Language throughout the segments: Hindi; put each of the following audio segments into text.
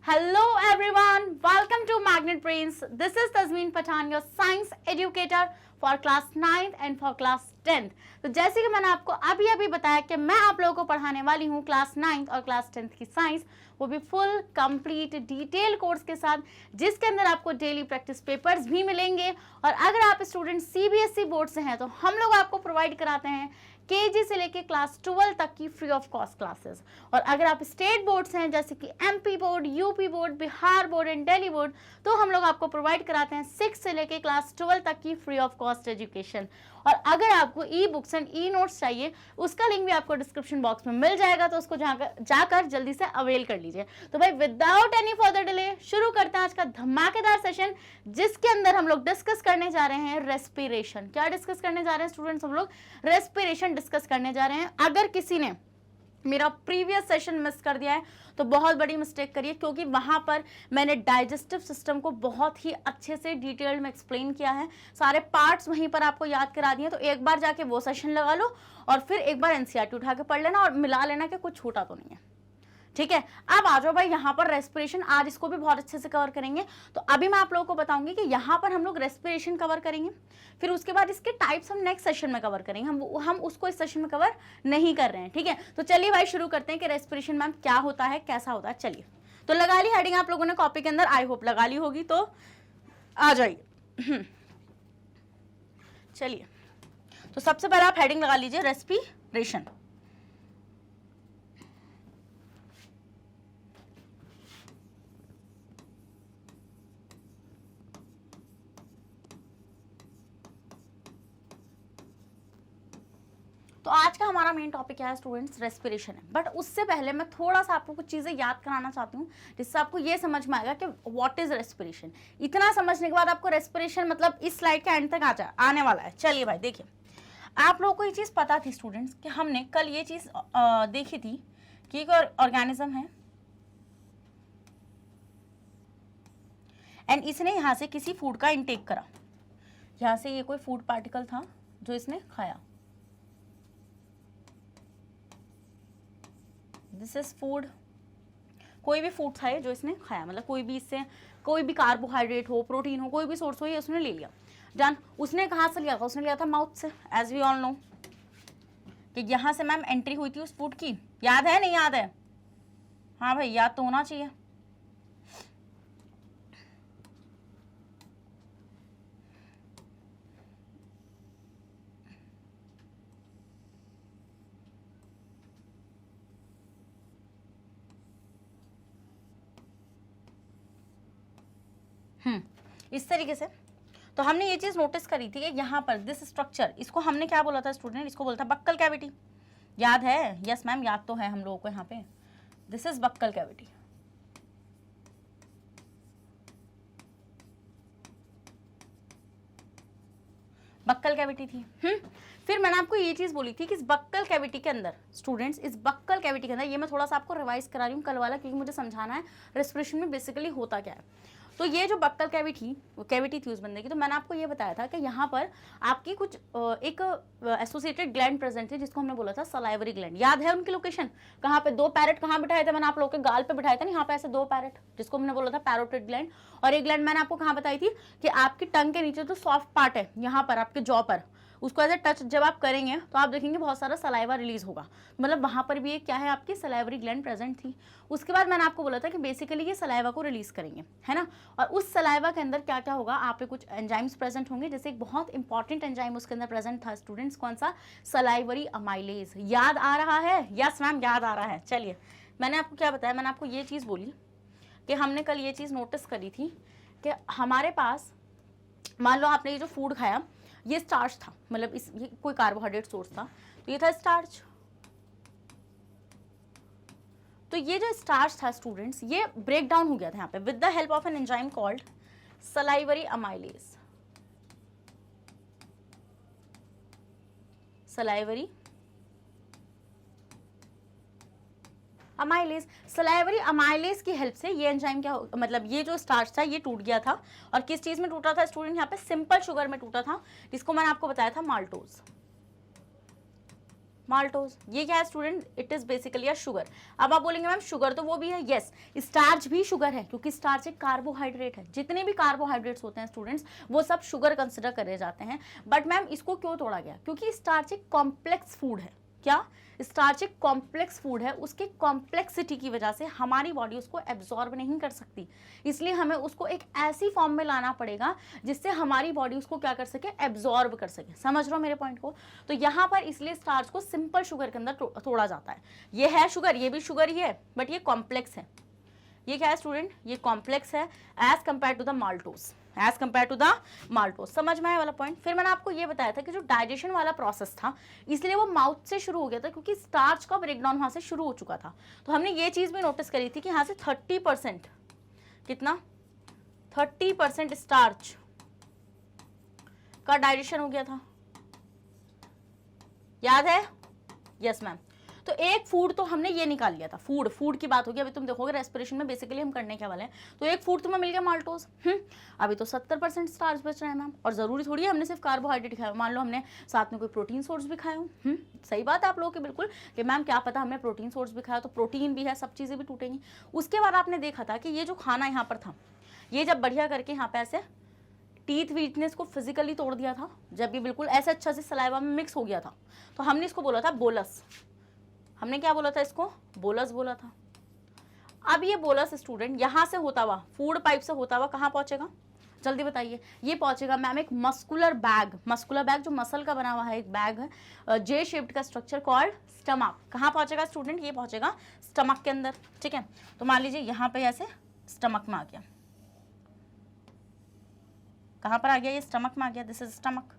Hello everyone, welcome to Magnet Brains. This is Tazmeen Pathan, your science educator for class 9th and for class 10th. तो जैसे कि मैंने आपको अभी बताया कि मैं आप लोगों को पढ़ाने वाली हूँ क्लास 9th और क्लास 10th की साइंस, वो भी फुल कंप्लीट डिटेल कोर्स के साथ, जिसके अंदर आपको डेली प्रैक्टिस पेपर्स भी मिलेंगे। और अगर आप स्टूडेंट सीबीएसई बोर्ड से हैं तो हम लोग आपको प्रोवाइड कराते हैं केजी से लेके क्लास 12 तक की फ्री ऑफ कॉस्ट क्लासेस। और अगर आप स्टेट बोर्ड से हैं जैसे कि MP board, UP board, Bihar board and Delhi board, तो हम लोग आपको प्रोवाइड कराते हैं 6 से लेके क्लास 12 तक की फ्री ऑफ कॉस्ट एजुकेशन। और अगर आपको e books and e notes चाहिए, उसका लिंक भी आपको डिस्क्रिप्शन बॉक्स में मिल जाएगा, तो उसको जाकर जल्दी से अवेल कर लीजिए। तो भाई विदाउट एनी फर्दर डिले शुरू करते हैं आज का धमाकेदार सेशन, जिसके अंदर हम लोग डिस्कस करने जा रहे हैं रेस्पिरेशन। क्या डिस्कस करने जा रहे हैं स्टूडेंट्स? हम लोग रेस्पिरेशन डिस्कस करने जा रहे हैं। अगर किसी ने मेरा प्रीवियस सेशन मिस कर दिया है तो बहुत बड़ी मिस्टेक करिए, क्योंकि वहां पर मैंने डाइजेस्टिव सिस्टम को बहुत ही अच्छे से डिटेल्ड में एक्सप्लेन किया है, सारे पार्ट्स वहीं पर आपको याद करा दिए। तो एक बार जाके वो सेशन लगा लो और फिर एक बार एनसीईआरटी उठा के पढ़ लेना और मिला लेना कि कुछ छूटा तो नहीं है। ठीक है, अब आ जाओ भाई यहाँ पर रेस्पिरेशन, आज इसको भी बहुत अच्छे से कवर करेंगे। तो अभी मैं आप लोगों को बताऊंगी कि यहाँ पर हम लोग रेस्पिरेशन कवर करेंगे, फिर उसके बाद इसके टाइप्स हम नेक्स्ट सेशन में कवर करेंगे। हम उसको इस सेशन में कवर नहीं कर रहे हैं। ठीक है, तो चलिए भाई शुरू करते हैं कि रेस्पिरेशन मैम क्या होता है, कैसा होता है। चलिए, तो लगा ली हेडिंग आप लोगों ने कॉपी के अंदर, आई होप लगा ली होगी, तो आ जाइए। चलिए, तो सबसे पहले आप हेडिंग लगा लीजिए रेस्पिरेशन। तो आज का हमारा मेन टॉपिक क्या है स्टूडेंट्स? रेस्पिरेशन है। बट उससे पहले मैं थोड़ा सा आपको कुछ चीज़ें याद कराना चाहती हूँ, जिससे आपको ये समझ में आएगा कि व्हाट इज रेस्पिरेशन। इतना समझने के बाद आपको रेस्पिरेशन मतलब इस स्लाइड के एंड तक आने वाला है। चलिए भाई देखिए, आप लोगों को ये चीज़ पता थी स्टूडेंट्स कि हमने कल ये चीज़ देखी थी कि एक ऑर्गेनिज्म है एंड इसने यहाँ से किसी फूड का इंटेक करा। यहाँ से ये कोई फूड पार्टिकल था जो इसने खाया, दिस इज फूड। कोई भी फूड था जो इसने खाया, मतलब कोई भी इससे कोई भी कार्बोहाइड्रेट हो, प्रोटीन हो, कोई भी सोर्स हो, ये उसने ले लिया। डन। उसने कहाँ से लिया था? उसने लिया था माउथ से, एज वी ऑल नो कि यहाँ से मैम एंट्री हुई थी उस फूड की। याद है नहीं याद है? हाँ भाई, याद तो होना चाहिए। इस तरीके से। तो हमने ये चीज नोटिस करी थी कि यहाँ पर दिस स्ट्रक्चर, इसको हमने क्या बोला था स्टूडेंट? इसको बोला था बक्कल कैविटी। याद है? यस मैम, याद तो है हम लोगों को। यहाँ पे this is buccal cavity. Buccal cavity थी। फिर मैंने आपको ये चीज बोली थी कि इस बक्कल कैविटी के अंदर स्टूडेंट्स, इस बक्कल कैविटी के अंदर, ये मैं थोड़ा सा आपको रिवाइज करा रही हूँ कल वाला, क्योंकि मुझे समझाना है रेस्पिरेशन में बेसिकली होता क्या है। तो ये जो बक्कल कैविटी थी उस बंदे की, तो मैंने आपको ये बताया था कि यहाँ पर आपकी कुछ एक एसोसिएटेड ग्लैंड प्रेजेंट थी, जिसको हमने बोला था सलाइवरी ग्लैंड। याद है उनकी लोकेशन? कहाँ पे? 2 पैरेट कहाँ बिठाए थे मैंने आप लोगों के गाल पे बिठाए थे ना, यहाँ पे ऐसे 2 पैरेट, जिसको हमने बोला था पैरोटिड ग्लैंड। और एक ग्लैंड मैंने आपको कहाँ बताई थी कि आपकी टंग के नीचे जो सॉफ्ट पार्ट है यहाँ पर आपके जॉ पर, उसको ऐसे टच जब आप करेंगे तो आप देखेंगे बहुत सारा सलाइवा रिलीज होगा, मतलब वहां पर भी एक क्या है, आपकी सलाइवरी ग्लैंड प्रेजेंट थी। उसके बाद मैंने आपको बोला था कि बेसिकली ये सलाइवा को रिलीज करेंगे, है ना। और उस सलाइवा के अंदर क्या क्या होगा, आप पे कुछ एंजाइम्स प्रेजेंट होंगे, जैसे एक बहुत इंपॉर्टेंट एंजाइम उसके अंदर प्रेजेंट था स्टूडेंट्स, कौन सा? Salivary amylase. याद आ रहा है? यस मैम, याद आ रहा है। चलिए, मैंने आपको क्या बताया? मैंने आपको ये चीज़ बोली कि हमने कल ये चीज़ नोटिस करी थी कि हमारे पास, मान लो आपने ये जो फूड खाया, ये स्टार्च था, मतलब ये कोई कार्बोहाइड्रेट सोर्स था, तो ये था स्टार्च। तो ये जो स्टार्च था स्टूडेंट्स, ये ब्रेक डाउन हो गया था यहाँ पे with the help of an enzyme called salivary amylase. Salivary amylase. Salivary amylase की हेल्प से ये एंजाइम क्या मतलब ये जो स्टार्च था ये टूट गया था। और किस चीज में टूटा था स्टूडेंट? यहाँ पे सिंपल शुगर में टूटा था, जिसको मैंने आपको बताया था माल्टोज। माल्टोज। ये क्या है student? It is basically a sugar. अब आप बोलेंगे मैम शुगर तो वो भी है, यस, स्टार्च भी शुगर है क्योंकि स्टार्च एक कार्बोहाइड्रेट है। जितने भी कार्बोहाइड्रेट्स होते हैं स्टूडेंट्स वो सब शुगर कंसिडर करे जाते हैं। बट मैम इसको क्यों तोड़ा गया? क्योंकि स्टार्च एक कॉम्प्लेक्स फूड है। क्या? स्टार्च एक कॉम्प्लेक्स फूड है, उसके कॉम्प्लेक्सिटी की वजह से हमारी बॉडी उसको एब्जॉर्ब नहीं कर सकती, इसलिए हमें उसको एक ऐसी फॉर्म में लाना पड़ेगा जिससे हमारी बॉडी उसको क्या कर सके? एब्जॉर्ब कर सके। समझ रहे हो मेरे पॉइंट को? तो यहाँ पर इसलिए स्टार्च को सिंपल शुगर के अंदर तोड़ा जाता है। ये है शुगर, ये भी शुगर ही है बट ये कॉम्प्लेक्स है। ये क्या है स्टूडेंट? ये कॉम्प्लेक्स है as compared to the maltose, as compared to the maltose. समझ में आया वाला पॉइंट? फिर मैंने आपको ये बताया था कि जो डाइजेशन वाला प्रोसेस था इसलिए वो माउथ से शुरू हो गया था क्योंकि स्टार्च का ब्रेकडाउन वहां से शुरू हो चुका था। तो हमने ये चीज भी नोटिस करी थी कि यहाँ से 30%, कितना? 30% स्टार्च का डाइजेशन हो गया था। याद है? Yes ma'am. तो एक फूड तो हमने ये निकाल लिया था, फूड की बात होगी। अभी तुम देखोगे रेस्पिरेशन में बेसिकली हम करने क्या वाले हैं। तो एक फूड तुम्हें मिल गया माल्टोज। अभी तो 70% स्टार्च बच रहा है मैम, और जरूरी थोड़ी है हमने सिर्फ कार्बोहाइड्रेट खाया। मान लो हमने साथ में कोई प्रोटीन सोर्स भी खाया हो। सही बात है आप लोगों की बिल्कुल कि मैम क्या पता हमने प्रोटीन सोर्स भी खाया तो प्रोटीन भी है, सब चीजें भी टूटेंगी। उसके बाद आपने देखा था कि ये जो खाना यहाँ पर था ये जब बढ़िया करके यहाँ पे ऐसे टीथ वीटनेस को फिजिकली तोड़ दिया था, जब ये बिल्कुल ऐसे अच्छा से सलाइवा में मिक्स हो गया था तो हमने इसको बोला था बोलस। हमने क्या बोला था? इसको बोलस बोला था। अब ये बोलस स्टूडेंट यहां से होता हुआ फूड पाइप से होता हुआ कहां पहुंचेगा? जल्दी बताइए। ये पहुंचेगा मैम एक मस्कुलर बैग जो मसल का बना हुआ है, एक बैग है जे शेप्ड का स्ट्रक्चर कॉल्ड स्टमक। कहां पहुंचेगा स्टूडेंट? ये पहुंचेगा स्टमक के अंदर। ठीक है, तो मान लीजिए यहां पे ऐसे स्टमक में आ गया। कहां पर आ गया? ये स्टमक में आ गया। This is stomach.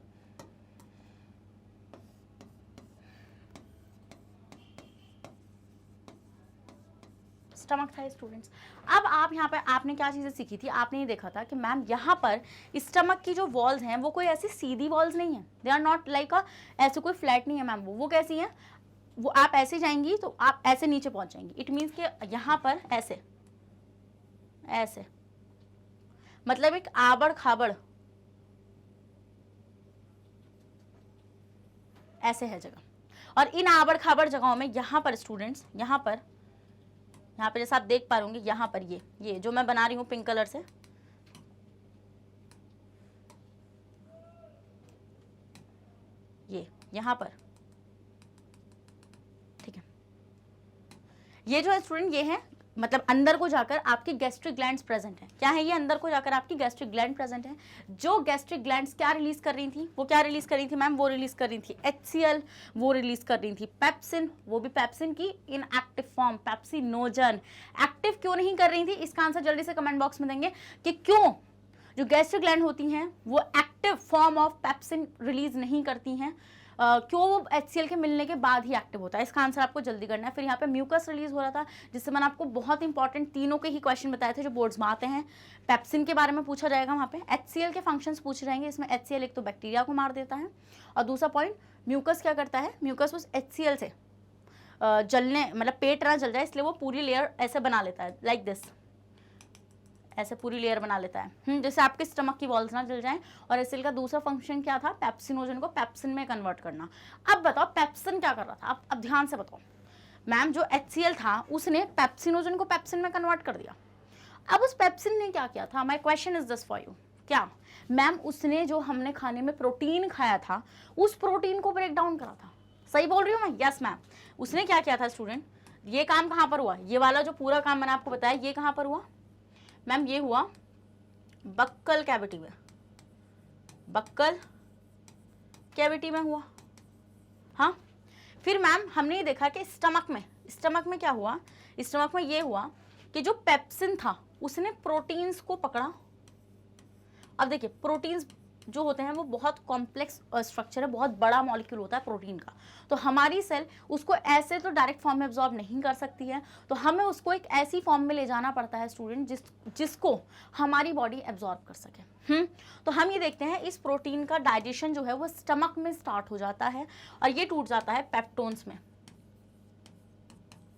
स्टमक था स्टूडेंट्स। अब आप यहाँ पे आपने क्या चीजें सीखी थी? आपने ये देखा था कि मैम यहाँ पर स्टमक की जो वॉल्स हैं वो कोई ऐसी सीधी वॉल्स नहीं है, दे आर नॉट लाइक ऐसे कोई फ्लैट नहीं है मैम। वो कैसी है? वो आप ऐसे जाएंगी तो आप ऐसे नीचे पहुंच जाएंगी। इट मीन्स कि यहाँ पर ऐसे ऐसे मतलब एक आबड़ खाबड़ ऐसे है जगह, और इन आबड़ खाबड़ जगहों में यहाँ पर स्टूडेंट्स यहाँ पे जैसा आप देख पा रहे होंगे यहाँ पर ये जो मैं बना रही हूँ पिंक कलर से, ये यहाँ पर, ठीक है। ये जो है स्टूडेंट ये है मतलब अंदर को जाकर आपकी गैस्ट्रिक ग्लैंड्स प्रेजेंट है। क्या है ये? अंदर को जाकर आपकी गैस्ट्रिक ग्लैंड प्रेजेंट है। जो गैस्ट्रिक ग्लैंड्स क्या रिलीज कर रही थी? वो क्या रिलीज कर रही थी मैम? वो रिलीज कर रही थी HCl, वो रिलीज कर रही थी पेप्सिन, वो भी पेप्सिन की इनएक्टिव फॉर्म पेप्सिनोजन। एक्टिव क्यों नहीं कर रही थी? इसका आंसर जल्दी से कमेंट बॉक्स में देंगे कि क्यों जो गैस्ट्रिक ग्लैंड होती हैं वो active form of pepsin release नहीं करती हैं। क्यों? वो HCl के मिलने के बाद ही एक्टिव होता है। इसका आंसर आपको जल्दी करना है। फिर यहाँ पे म्यूकस रिलीज हो रहा था जिससे मैंने आपको बहुत इंपॉर्टेंट तीनों के ही क्वेश्चन बताए थे जो बोर्ड्स में आते हैं। पेप्सिन के बारे में पूछा जाएगा वहाँ पे, HCl के फंक्शंस पूछे जाएंगे। इसमें HCl एक तो बैक्टीरिया को मार देता है और दूसरा पॉइंट म्यूकस क्या करता है? म्यूकस उस HCl से जलने मतलब पेट ना जल जाए इसलिए वो पूरी लेयर ऐसे बना लेता है, लाइक दिस, ऐसे पूरी लेयर बना लेता है जैसे आपके स्टमक की वॉल्स ना जल जाएं। और HCl का दूसरा फंक्शन क्या था? पेप्सिनोजन को पेप्सिन में कन्वर्ट करना। अब बताओ पेप्सिन क्या कर रहा था? अब ध्यान से बताओ। मैम जो HCl था उसने पेप्सिनोजन को पेप्सिन में कन्वर्ट कर दिया। अब उस पेप्सिन ने क्या किया था? My question is this for you. क्या मैम? उसने जो हमने खाने में प्रोटीन खाया था उस प्रोटीन को ब्रेक डाउन करा था। सही बोल रही हूँ मैं? Yes ma'am. उसने क्या किया था स्टूडेंट? ये काम कहाँ पर हुआ? ये वाला जो पूरा काम मैंने आपको बताया ये कहाँ पर हुआ मैम? ये हुआ बक्कल कैविटी में, बक्कल कैविटी में हुआ। हाँ, फिर मैम हमने ये देखा कि स्टमक में क्या हुआ? स्टमक में ये हुआ कि जो पेप्सिन था उसने प्रोटीन्स को पकड़ा। अब देखिए प्रोटीन्स जो होते हैं वो बहुत कॉम्प्लेक्स स्ट्रक्चर है, बहुत बड़ा मॉलिक्यूल होता है प्रोटीन का। तो हमारी सेल उसको ऐसे तो डायरेक्ट फॉर्म में एब्जॉर्ब नहीं कर सकती है, तो हमें उसको एक ऐसी फॉर्म में ले जाना पड़ता है स्टूडेंट जिसको हमारी बॉडी एब्जॉर्ब कर सके। तो हम ये देखते हैं इस प्रोटीन का डाइजेशन जो है वो स्टमक में स्टार्ट हो जाता है और ये टूट जाता है पेप्टोन्स में।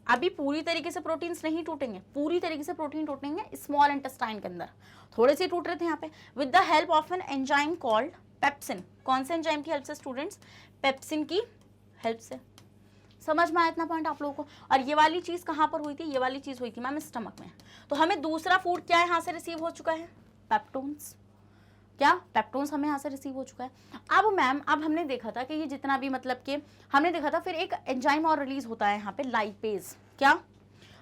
अभी पूरी तरीके से प्रोटीन्स नहीं टूटेंगे, पूरी तरीके से प्रोटीन टूटेंगे स्मॉल इंटेस्टाइन के अंदर, थोड़े से टूट रहे थे यहाँ पे with the help of an enzyme called pepsin. कौन से एंजाइम की हेल्प से स्टूडेंट्स? पेप्सिन की हेल्प से। समझ में आया इतना पॉइंट आप लोगों को। और ये वाली चीज कहाँ पर हुई थी, ये वाली चीज हुई थी मैम स्टमक में। तो हमें दूसरा फूड क्या यहाँ से रिसीव हो चुका है, पेप्टोन्स। क्या, पेप्टोन्स हमें यहाँ से रिसीव हो चुका है। अब मैम अब हमने देखा था कि ये जितना भी मतलब कि हमने देखा था, फिर एक एंजाइम और रिलीज होता है यहाँ पे, लाइपेज। क्या,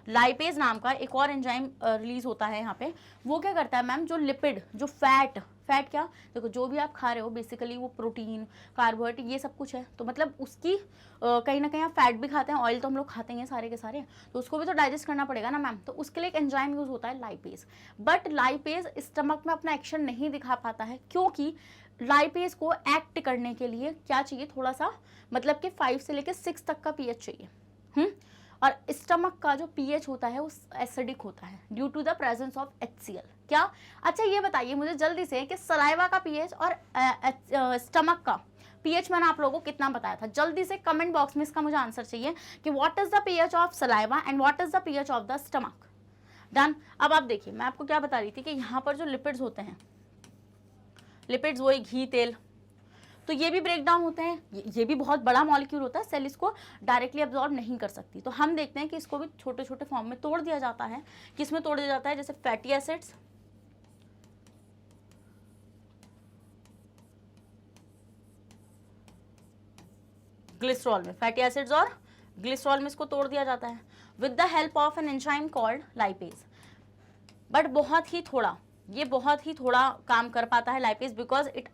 लाइपेज नाम का एक और एंजाइम रिलीज होता है यहाँ पे। वो क्या करता है मैम, जो लिपिड, जो फैट क्या, देखो जो भी आप खा रहे हो बेसिकली वो प्रोटीन, कार्बोहाइड्रेट, ये सब कुछ है। तो मतलब उसकी कहीं ना कहीं आप फैट भी खाते हैं, ऑयल तो हम लोग खाते हैं सारे के सारे, तो उसको भी तो डाइजेस्ट करना पड़ेगा ना मैम। तो उसके लिए एक एंजाइम यूज होता है लाइपेज। बट लाइपेज स्टमक में अपना एक्शन नहीं दिखा पाता है, क्योंकि लाइपेज को एक्ट करने के लिए क्या चाहिए, थोड़ा सा मतलब कि 5 से लेकर 6 तक का पीएच चाहिए। और स्टमक का जो पीएच होता है वो एसिडिक होता है due to the presence of HCl। क्या, अच्छा ये बताइए मुझे जल्दी से कि सलाइवा का पीएच और स्टमक का पीएच मैंने आप लोगों को कितना बताया था, जल्दी से कमेंट बॉक्स में इसका मुझे आंसर चाहिए कि what is the pH of saliva and what is the pH of the stomach. Done. अब आप देखिए मैं आपको क्या बता रही थी कि यहाँ पर जो लिपिड्स होते हैं, लिपिड्स वही घी तेल, तो ये भी ब्रेक डाउन होते हैं। ये भी बहुत बड़ा मॉलिक्यूल होता है, सेल इसको डायरेक्टली एब्जॉर्ब नहीं कर सकती। तो हम देखते हैं कि इसको भी छोटे छोटे फॉर्म में तोड़ दिया जाता है। किस में तोड़ दिया जाता है, जैसे फैटी एसिड्स, ग्लिसरॉल में, फैटी एसिड्स और ग्लिसरॉल में इसको तोड़ दिया जाता है with the help of an enzyme called lipase. But बहुत ही थोड़ा, ये बहुत ही थोड़ा काम कर पाता है lipase, because it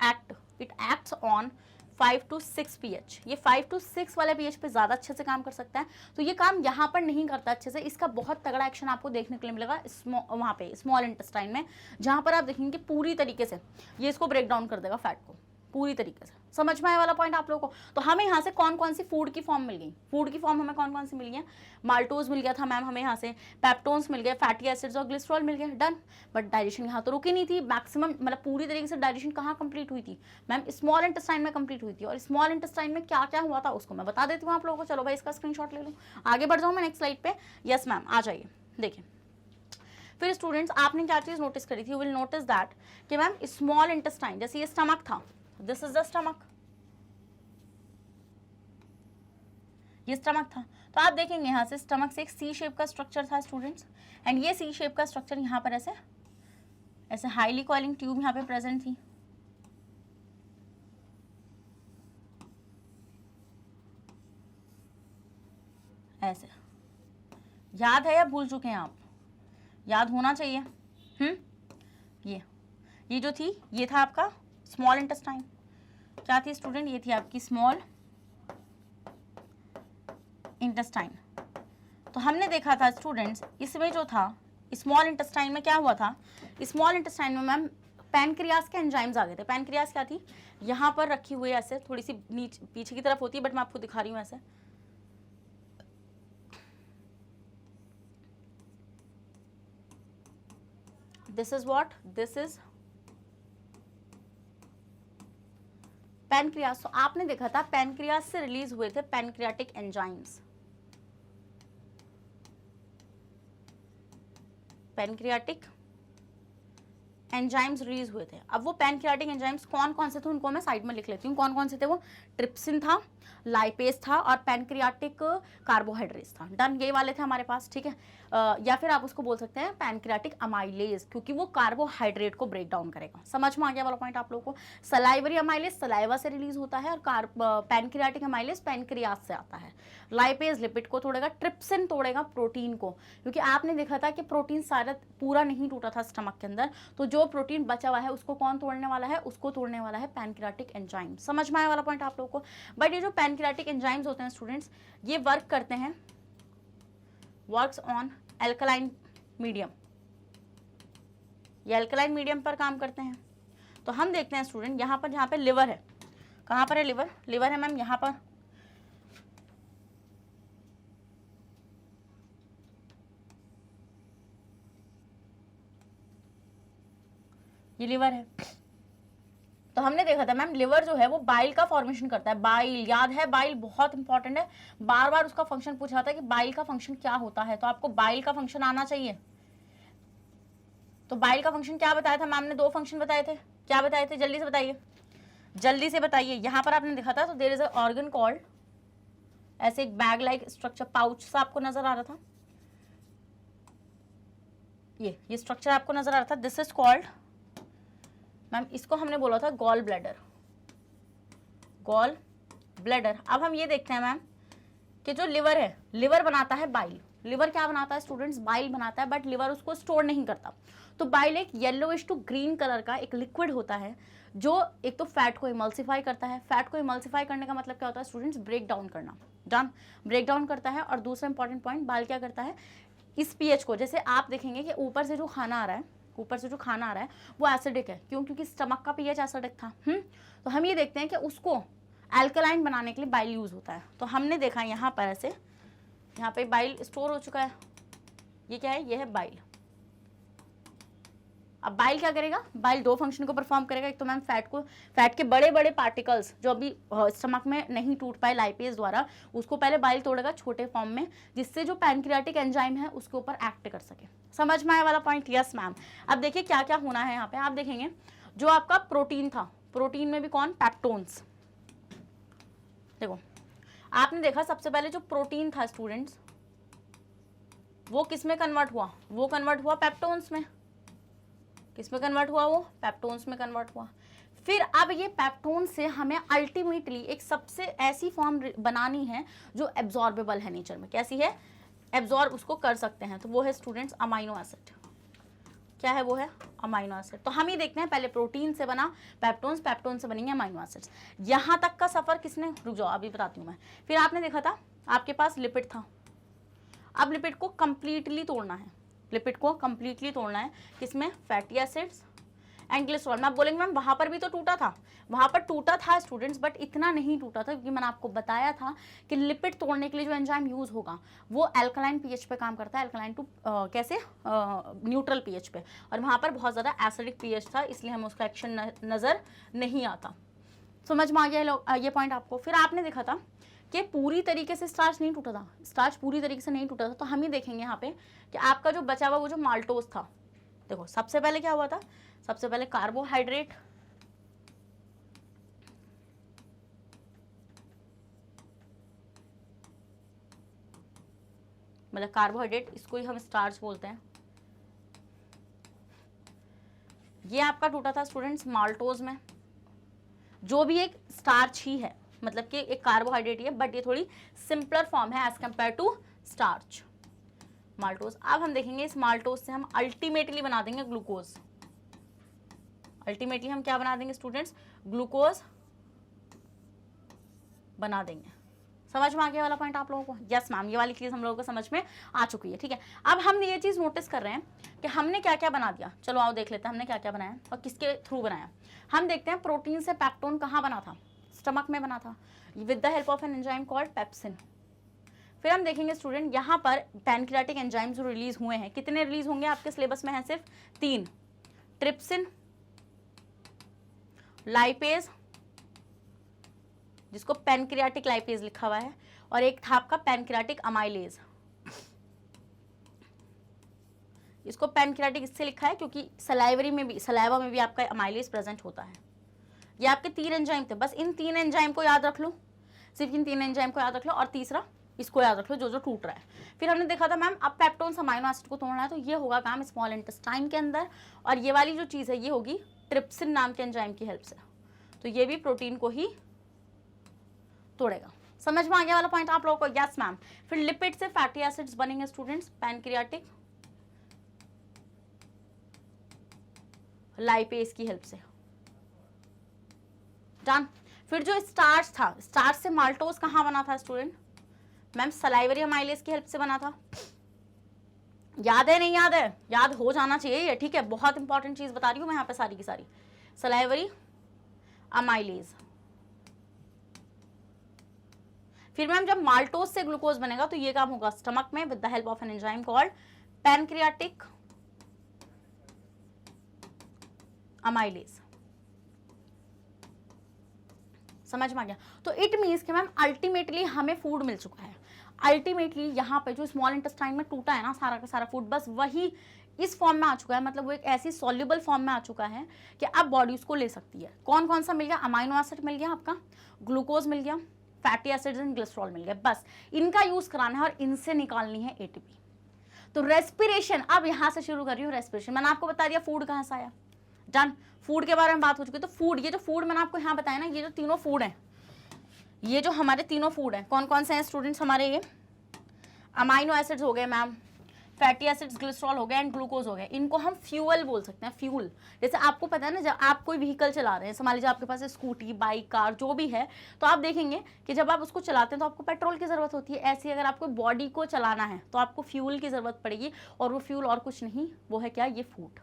acts on 5 to 6 pH। ये 5 to 6 वाले pH पे ज़्यादा अच्छे से काम कर सकता है। तो ये काम यहाँ पर नहीं करता अच्छे से। इसका बहुत तगड़ा एक्शन आपको देखने के लिए मिलेगा वहाँ पे स्मॉल इंटेस्टाइन में, जहाँ पर आप देखेंगे पूरी तरीके से ये इसको ब्रेक डाउन कर देगा फैट को पूरी तरीके से। समझ में आया वाला पॉइंट आप लोगों को। तो हमें यहाँ से कौन कौन सी फूड की फॉर्म मिल गई, फूड की फॉर्म हमें कौन कौन सी मिल गई, माल्टोज मिल गया था मैम हमें यहाँ से, पेप्टोन्स मिल गए, फैटी एसिड्स और ग्लिसरॉल मिल गया, डन। बट डाइजेशन यहाँ तो रुकी नहीं थी, मैक्सिमम मतलब पूरी तरीके से डाइजेशन कहाँ कंप्लीट हुई थी मैम, स्मॉल इंटेस्टाइन में कंप्लीट हुई थी। और स्मॉल इंटेस्टाइन में क्या क्या हुआ था उसको मैं बता देती हूँ आप लोगों को। चलो भाई इसका स्क्रीनशॉट ले लो, आगे बढ़ जाऊँ मैं नेक्स्ट स्लाइड पे। यस मैम आ जाइए। देखिए फिर स्टूडेंट्स आपने क्या चीज़ नोटिस करी थी, यू विल नोटिस दैट कि मैम स्मॉल इंटेस्टाइन, जैसे ये स्टमक था, दिस इज द स्टमक, ये स्टमक था। तो आप देखेंगे यहाँ से स्टमक से एक सी शेप का स्ट्रक्चर था स्टूडेंट्स, एंड ये सी शेप का स्ट्रक्चर यहाँ पर ऐसे ऐसे हाईली कॉइलिंग ट्यूब यहाँ पे प्रेजेंट थी। ऐसे याद है या भूल चुके हैं आप, याद होना चाहिए। ये जो थी ये था आपका स्मॉल इंटेस्टाइन। क्या थी स्टूडेंट, ये थी आपकी स्मॉल इंटेस्टाइन। तो हमने देखा था स्टूडेंट्स इसमें जो था स्मॉल इंटेस्टाइन में क्या हुआ था, स्मॉल इंटेस्टाइन में मैम पैनक्रियास के एंजाइम्स आ गए थे। पैनक्रियास क्या थी, यहाँ पर रखी हुई ऐसे थोड़ी सी नीचे पीछे की तरफ होती है, बट मैं आपको दिखा रही हूँ ऐसे। This is what, this is pancreas. तो आपने देखा था पैनक्रियास से रिलीज हुए थे pancreatic enzymes, pancreatic enzymes release हुए थे। अब वो पैनक्रियाटिक एंजाइम्स कौन कौन से थे उनको मैं साइड में लिख लेती हूँ। कौन कौन से थे वो, ट्रिप्सिन था, लाइपेज था और पैनक्रियाटिक कार्बोहाइड्रेट्स था। डन, ये वाले थे हमारे पास, ठीक है। या फिर आप उसको बोल सकते हैं पैनक्रियाटिक अमाइलेज, क्योंकि वो कार्बोहाइड्रेट को ब्रेक डाउन करेगा। समझ में आ गया वाला पॉइंट आप लोगों को। सलाइवरी अमाइलेज सलाइवा से रिलीज होता है और पैनक्रियाटिक अमाइलेज पैनक्रियास से आता है। लाइपेज लिपिड को तोड़ेगा, ट्रिप्सिन तोड़ेगा प्रोटीन को, क्योंकि आपने देखा था कि प्रोटीन सारा पूरा नहीं टूटा था स्टमक के अंदर, तो जो प्रोटीन बचा हुआ है उसको कौन तोड़ने वाला है, उसको तोड़ने वाला है पैनक्रियाटिक एंजाइम। समझ में आया वाला पॉइंट आप लोगों को। बट ये जो पैनक्रियाटिक एंजाइम्स होते हैं स्टूडेंट्स, ये वर्क करते हैं, वर्क्स ऑन एल्कलाइन मीडियम, ये एल्कलाइन मीडियम पर काम करते हैं। तो हम देखते हैं स्टूडेंट यहाँ पर, जहाँ पे लिवर है, कहाँ पर है लिवर, लिवर है मैम यहाँ पर, ये लिवर है। तो हमने देखा था मैम लिवर जो है वो बाइल का फॉर्मेशन करता है। बाइल याद है, बाइल बहुत इंपॉर्टेंट है, बार बार उसका फंक्शन पूछा जाता है कि बाइल का फंक्शन क्या होता है, तो आपको बाइल का फंक्शन आना चाहिए। तो बाइल का फंक्शन क्या बताया था मैम ने, 2 फंक्शन बताए थे, क्या बताए थे जल्दी से बताइए, जल्दी से बताइए। यहाँ पर आपने देखा था, तो there is a organ called ऐसे एक बैग लाइक स्ट्रक्चर, पाउच सा आपको नजर आ रहा था, ये स्ट्रक्चर आपको नजर आ रहा था, दिस इज कॉल्ड मैम, इसको हमने बोला था गॉल ब्लैडर, गॉल ब्लैडर। अब हम ये देखते हैं मैम कि जो लिवर है, लिवर बनाता है बाइल। लिवर क्या बनाता है स्टूडेंट्स? बाइल बनाता है, बट लिवर उसको स्टोर नहीं करता। तो बाइल एक येलोइश टू ग्रीन कलर का एक लिक्विड होता है जो एक तो फैट को इमल्सिफाई करता है। फैट को इमल्सिफाई करने का मतलब क्या होता है स्टूडेंट्स? ब्रेक डाउन करना। डन, ब्रेक डाउन करता है। और दूसरा इंपॉर्टेंट पॉइंट, बाइल क्या करता है? इस पीएच को, जैसे आप देखेंगे कि ऊपर से जो खाना आ रहा है, ऊपर से जो खाना आ रहा है वो एसिडिक है। क्यों? क्योंकि स्टमक का पीएच एसिडिक था। तो हम ये देखते हैं कि उसको अल्कलाइन बनाने के लिए बाइल यूज होता है। तो हमने देखा यहाँ पर ऐसे, यहाँ पे बाइल स्टोर हो चुका है। ये क्या है? ये है बाइल। अब बाइल क्या करेगा? बाइल दो फंक्शन को परफॉर्म करेगा। एक तो मैम फैट के बड़े बड़े पार्टिकल्स जो अभी स्टमक में नहीं टूट पाए लाइपेज द्वारा, उसको पहले बाइल तोड़ेगा छोटे फॉर्म में, जिससे जो पैनक्रियाटिक एंजाइम है उसके ऊपर एक्ट कर सके। समझ में आया वाला पॉइंट? Yes ma'am. अब देखिए क्या क्या होना है यहाँ पे। आप देखेंगे जो आपका प्रोटीन था, प्रोटीन में भी कौन? पेप्टोन्स। देखो आपने देखा सबसे पहले जो प्रोटीन था स्टूडेंट्स, वो किस में कन्वर्ट हुआ? वो कन्वर्ट हुआ पेप्टोन्स में। किस में कन्वर्ट हुआ? वो पेप्टोन्स में कन्वर्ट हुआ। फिर अब ये पेप्टोन से हमें अल्टीमेटली एक सबसे ऐसी फॉर्म बनानी है जो एब्जॉर्बेबल है नेचर में। कैसी है? एब्जॉर्ब उसको कर सकते हैं। तो वो है स्टूडेंट्स अमाइनो एसिड। क्या है? वो है अमाइनो एसिड। तो हम ही देखते हैं, पहले प्रोटीन से बना पेप्टोन्स, पेप्टोन से बनेंगे अमाइनो एसिड्स। यहाँ तक का सफर किसने? रुक जाओ अभी बताती हूँ मैं। फिर आपने देखा था आपके पास लिपिड था। अब लिपिड को कंप्लीटली तोड़ना है। लिपिड को कंप्लीटली तोड़ना है किसमें? Fatty acids and glycerol. मैं बोलेंगे मैम वहां पर भी तो टूटा था। वहां पर टूटा था स्टूडेंट्स, बट इतना नहीं टूटा था क्योंकि मैंने आपको बताया था कि लिपिड तोड़ने के लिए जो एंजाइम यूज होगा वो अल्कलाइन पीएच पे काम करता है। अल्कलाइन टू कैसे? न्यूट्रल पीएच पे। और वहां पर बहुत ज्यादा एसिडिक पीएच था, इसलिए हमें उसका एक्शन नजर नहीं आता। समझ में आ गया ये पॉइंट आपको? फिर आपने देखा था कि पूरी तरीके से स्टार्च नहीं टूटा था। स्टार्च पूरी तरीके से नहीं टूटा था। तो हम ही देखेंगे यहाँ पे कि आपका जो बचा हुआ वो जो माल्टोज था, देखो सबसे पहले क्या हुआ था? सबसे पहले कार्बोहाइड्रेट, मतलब कार्बोहाइड्रेट, इसको ही हम स्टार्च बोलते हैं। ये आपका टूटा था स्टूडेंट्स माल्टोज में, जो भी एक स्टार्च ही है, मतलब कि एक कार्बोहाइड्रेट ही है, बट ये थोड़ी सिंपलर फॉर्म है as compared to starch, maltose. अब हम देखेंगे इस माल्टोज से हम अल्टीमेटली बना देंगे ग्लूकोज। अल्टीमेटली हम क्या बना देंगे स्टूडेंट्स? ग्लूकोज बना देंगे। समझ में आ गया वाला पॉइंट आप लोगों को? यस मैम, ये वाली चीज हम लोगों को समझ में आ चुकी है। ठीक है, अब हम ये चीज नोटिस कर रहे हैं कि हमने क्या क्या बना दिया। चलो आओ देख लेते हैं हमने क्या क्या बनाया और किसके थ्रू बनाया। हम देखते हैं प्रोटीन से पेप्टोन कहाँ बना था? स्टमक में बना था with the help of an enzyme called pepsin. फिर हम देखेंगे स्टूडेंट यहाँ पर पैनक्रियाटिक एंजाइम्स जो रिलीज हुए हैं, कितने रिलीज होंगे आपके सिलेबस में? है सिर्फ 3, ट्रिप्सिन, लाइपेज जिसको पैनक्रियाटिक लाइपेज लिखा हुआ है, और एक था आपका पैनक्रियाटिक अमाइलेज। इसको पैनक्रियाटिक इससे लिखा है क्योंकि सलाइवरी में भी, सलाइवा में भी आपका अमाइलेज प्रेजेंट होता है। ये आपके 3 एंजाइम थे, बस इन 3 एंजाइम को याद रख लो, सिर्फ इन 3 एंजाइम को याद रख लो, और तीसरा इसको याद रख लो जो जो टूट रहा है। फिर हमने देखा था मैम अब पेप्टोन्स अमाइनो एसिड को तोड़ना है, तो ये होगा काम स्मॉल इंटेस्टाइन के अंदर, और ये वाली जो चीज़ है ये होगी ट्रिप्सिन नाम के एंजाइम की हेल्प से। तो ये भी प्रोटीन को ही तोड़ेगा। समझ में आ गया वाला पॉइंट आप लोगों को? Yes ma'am. फिर लिपिड से फैटी एसिड्स बनेंगे स्टूडेंट्स, पैनक्रियाटिक लाइपेज की हेल्प से। डन। फिर जो स्टार्च था, स्टार्च से माल्टोज कहाँ बना था स्टूडेंट? मैम सलाइवरी अमाइलेज की हेल्प से बना था। याद है नहीं याद है? याद हो जाना चाहिए ये, ठीक है, बहुत इंपॉर्टेंट चीज बता रही हूँ मैं यहाँ पे सारी की सारी। Salivary amylase. फिर मैम जब माल्टोज से ग्लूकोज बनेगा तो ये काम होगा स्टमक में with the help of an enzyme called pancreatic amylase. समझ में आ गया? तो इट मीन्स कि मैम अल्टीमेटली हमें फूड मिल चुका है। अल्टीमेटली यहाँ पे जो स्मॉल इंटेस्टाइन में टूटा है ना सारा का सारा फूड, बस वही इस फॉर्म में आ चुका है, मतलब वो एक ऐसी सॉल्युबल फॉर्म में आ चुका है कि अब बॉडी उसको ले सकती है। कौन कौन सा मिल गया? अमाइनो एसिड मिल गया आपका, ग्लूकोज मिल गया, फैटी एसिड्स एंड ग्लिसरॉल मिल गए, बस इनका यूज कराना है और इनसे निकालनी है एटीपी। तो रेस्पिरेशन, अब यहां से शुरू कर रही हूँ रेस्पिरेशन। मैंने आपको बता दिया फूड कहां से आया, डन। फूड के बारे में बात हो चुकी है। तो फूड, ये जो फूड मैंने आपको यहाँ बताया ना, ये जो तीनों फूड हैं, ये जो हमारे तीनों फूड हैं, कौन कौन से हैं स्टूडेंट्स हमारे? ये अमाइनो एसिड्स हो गए मैम, फैटी एसिड्स, ग्लिसरॉल हो गया एंड ग्लूकोज हो गया। इनको हम फ्यूल बोल सकते हैं, फ्यूल। जैसे आपको पता है ना, जब आप कोई व्हीकल चला रहे हैं, मान लीजिए आपके पास स्कूटी, बाइक, कार जो भी है, तो आप देखेंगे कि जब आप उसको चलाते हैं तो आपको पेट्रोल की जरूरत होती है। ऐसे अगर आपको बॉडी को चलाना है तो आपको फ्यूल की जरूरत पड़ेगी, और वो फ्यूल और कुछ नहीं, वो है क्या? ये फूड।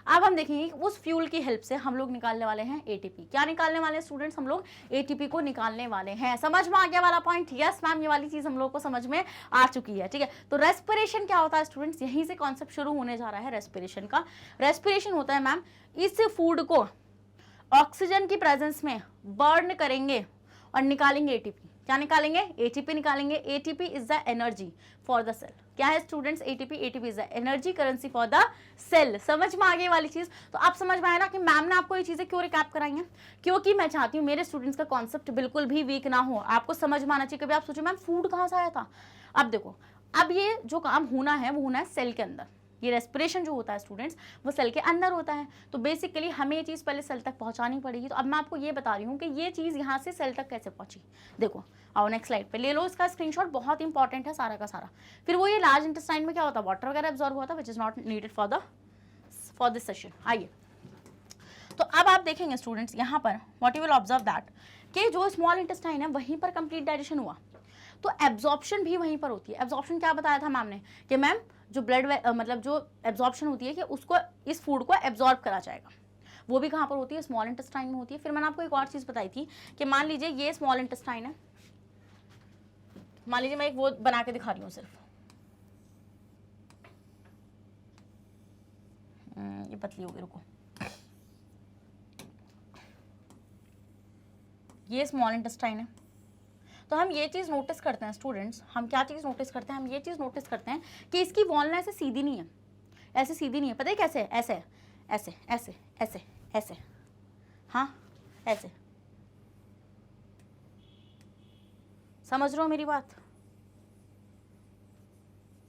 अब हम देखेंगे उस फ्यूल की हेल्प से हम लोग निकालने वाले हैं एटीपी। क्या निकालने वाले हैं स्टूडेंट्स? हम लोग एटीपी को निकालने वाले हैं। समझ में आ गया वाला पॉइंट? यस मैम, ये वाली चीज हम लोग को समझ में आ चुकी है, ठीक है। तो रेस्पिरेशन क्या होता है स्टूडेंट्स? यहीं से कॉन्सेप्ट शुरू होने जा रहा है रेस्पिरेशन का। रेस्पिरेशन होता है मैम, इस फूड को ऑक्सीजन की प्रेजेंस में बर्न करेंगे और निकालेंगे एटीपी। क्या निकालेंगे? एटीपी निकालेंगे। ATP is the energy for the cell. क्या है students? ATP. ATP is the energy currency for the cell. समझ में आ गई वाली चीज? तो आप समझ में आया ना कि मैम ने आपको ये चीजें क्यों रिकैप कराई हैं? क्योंकि मैं चाहती हूँ मेरे स्टूडेंट्स का कॉन्सेप्ट बिल्कुल भी वीक ना हो, आपको समझ में आना चाहिए। कभी आप सोचो मैम फूड कहाँ से आया था? अब देखो, अब ये जो काम होना है वो होना है सेल के अंदर। ये रेस्पिरेशन जो होता है स्टूडेंट्स, वो सेल के अंदर होता है। तो बेसिकली हमें ये चीज़ पहले सेल तक पहुंचानी पड़ेगी। तो अब मैं आपको ये बता रही हूँ कि ये चीज़ यहाँ से सेल तक कैसे पहुंची। देखो, आओ नेक्स्ट स्लाइड पे ले लो इसका स्क्रीनशॉट, बहुत इंपॉर्टेंट है सारा का सारा। फिर वो ये लार्ज इंटेस्टाइन में क्या होता है? वाटर वगैरह एब्जॉर्ब होता है, which is not needed for this session. आइए, तो अब आप देखेंगे स्टूडेंट्स यहाँ पर what you will observe that कि जो स्मॉल इंटेस्टाइन है वहीं पर कंप्लीट डाइजेशन हुआ, तो एब्जॉर्प्शन भी वहीं पर होती है। एब्जॉर्प्शन क्या बताया था मैम ने कि मैम जो ब्लड मतलब जो एब्जॉर्प्शन होती है कि उसको, इस फूड को एब्जॉर्ब करा जाएगा, वो भी कहाँ पर होती है? स्मॉल इंटेस्टाइन में होती है। फिर मैंने आपको एक और चीज़ बताई थी कि मान लीजिए ये स्मॉल इंटेस्टाइन है, मान लीजिए मैं एक वो बना के दिखा रही हूँ सिर्फ, ये पतली होगी, रुको, ये स्मॉल इंटेस्टाइन है। तो हम ये चीज़ नोटिस करते हैं स्टूडेंट्स, हम क्या चीज़ नोटिस करते हैं? हम ये चीज़ नोटिस करते हैं कि इसकी वॉल ना ऐसे सीधी नहीं है, ऐसे सीधी नहीं है। पता है कैसे है? ऐसे ऐसे ऐसे ऐसे ऐसे, हाँ ऐसे। समझ रहे हो मेरी बात?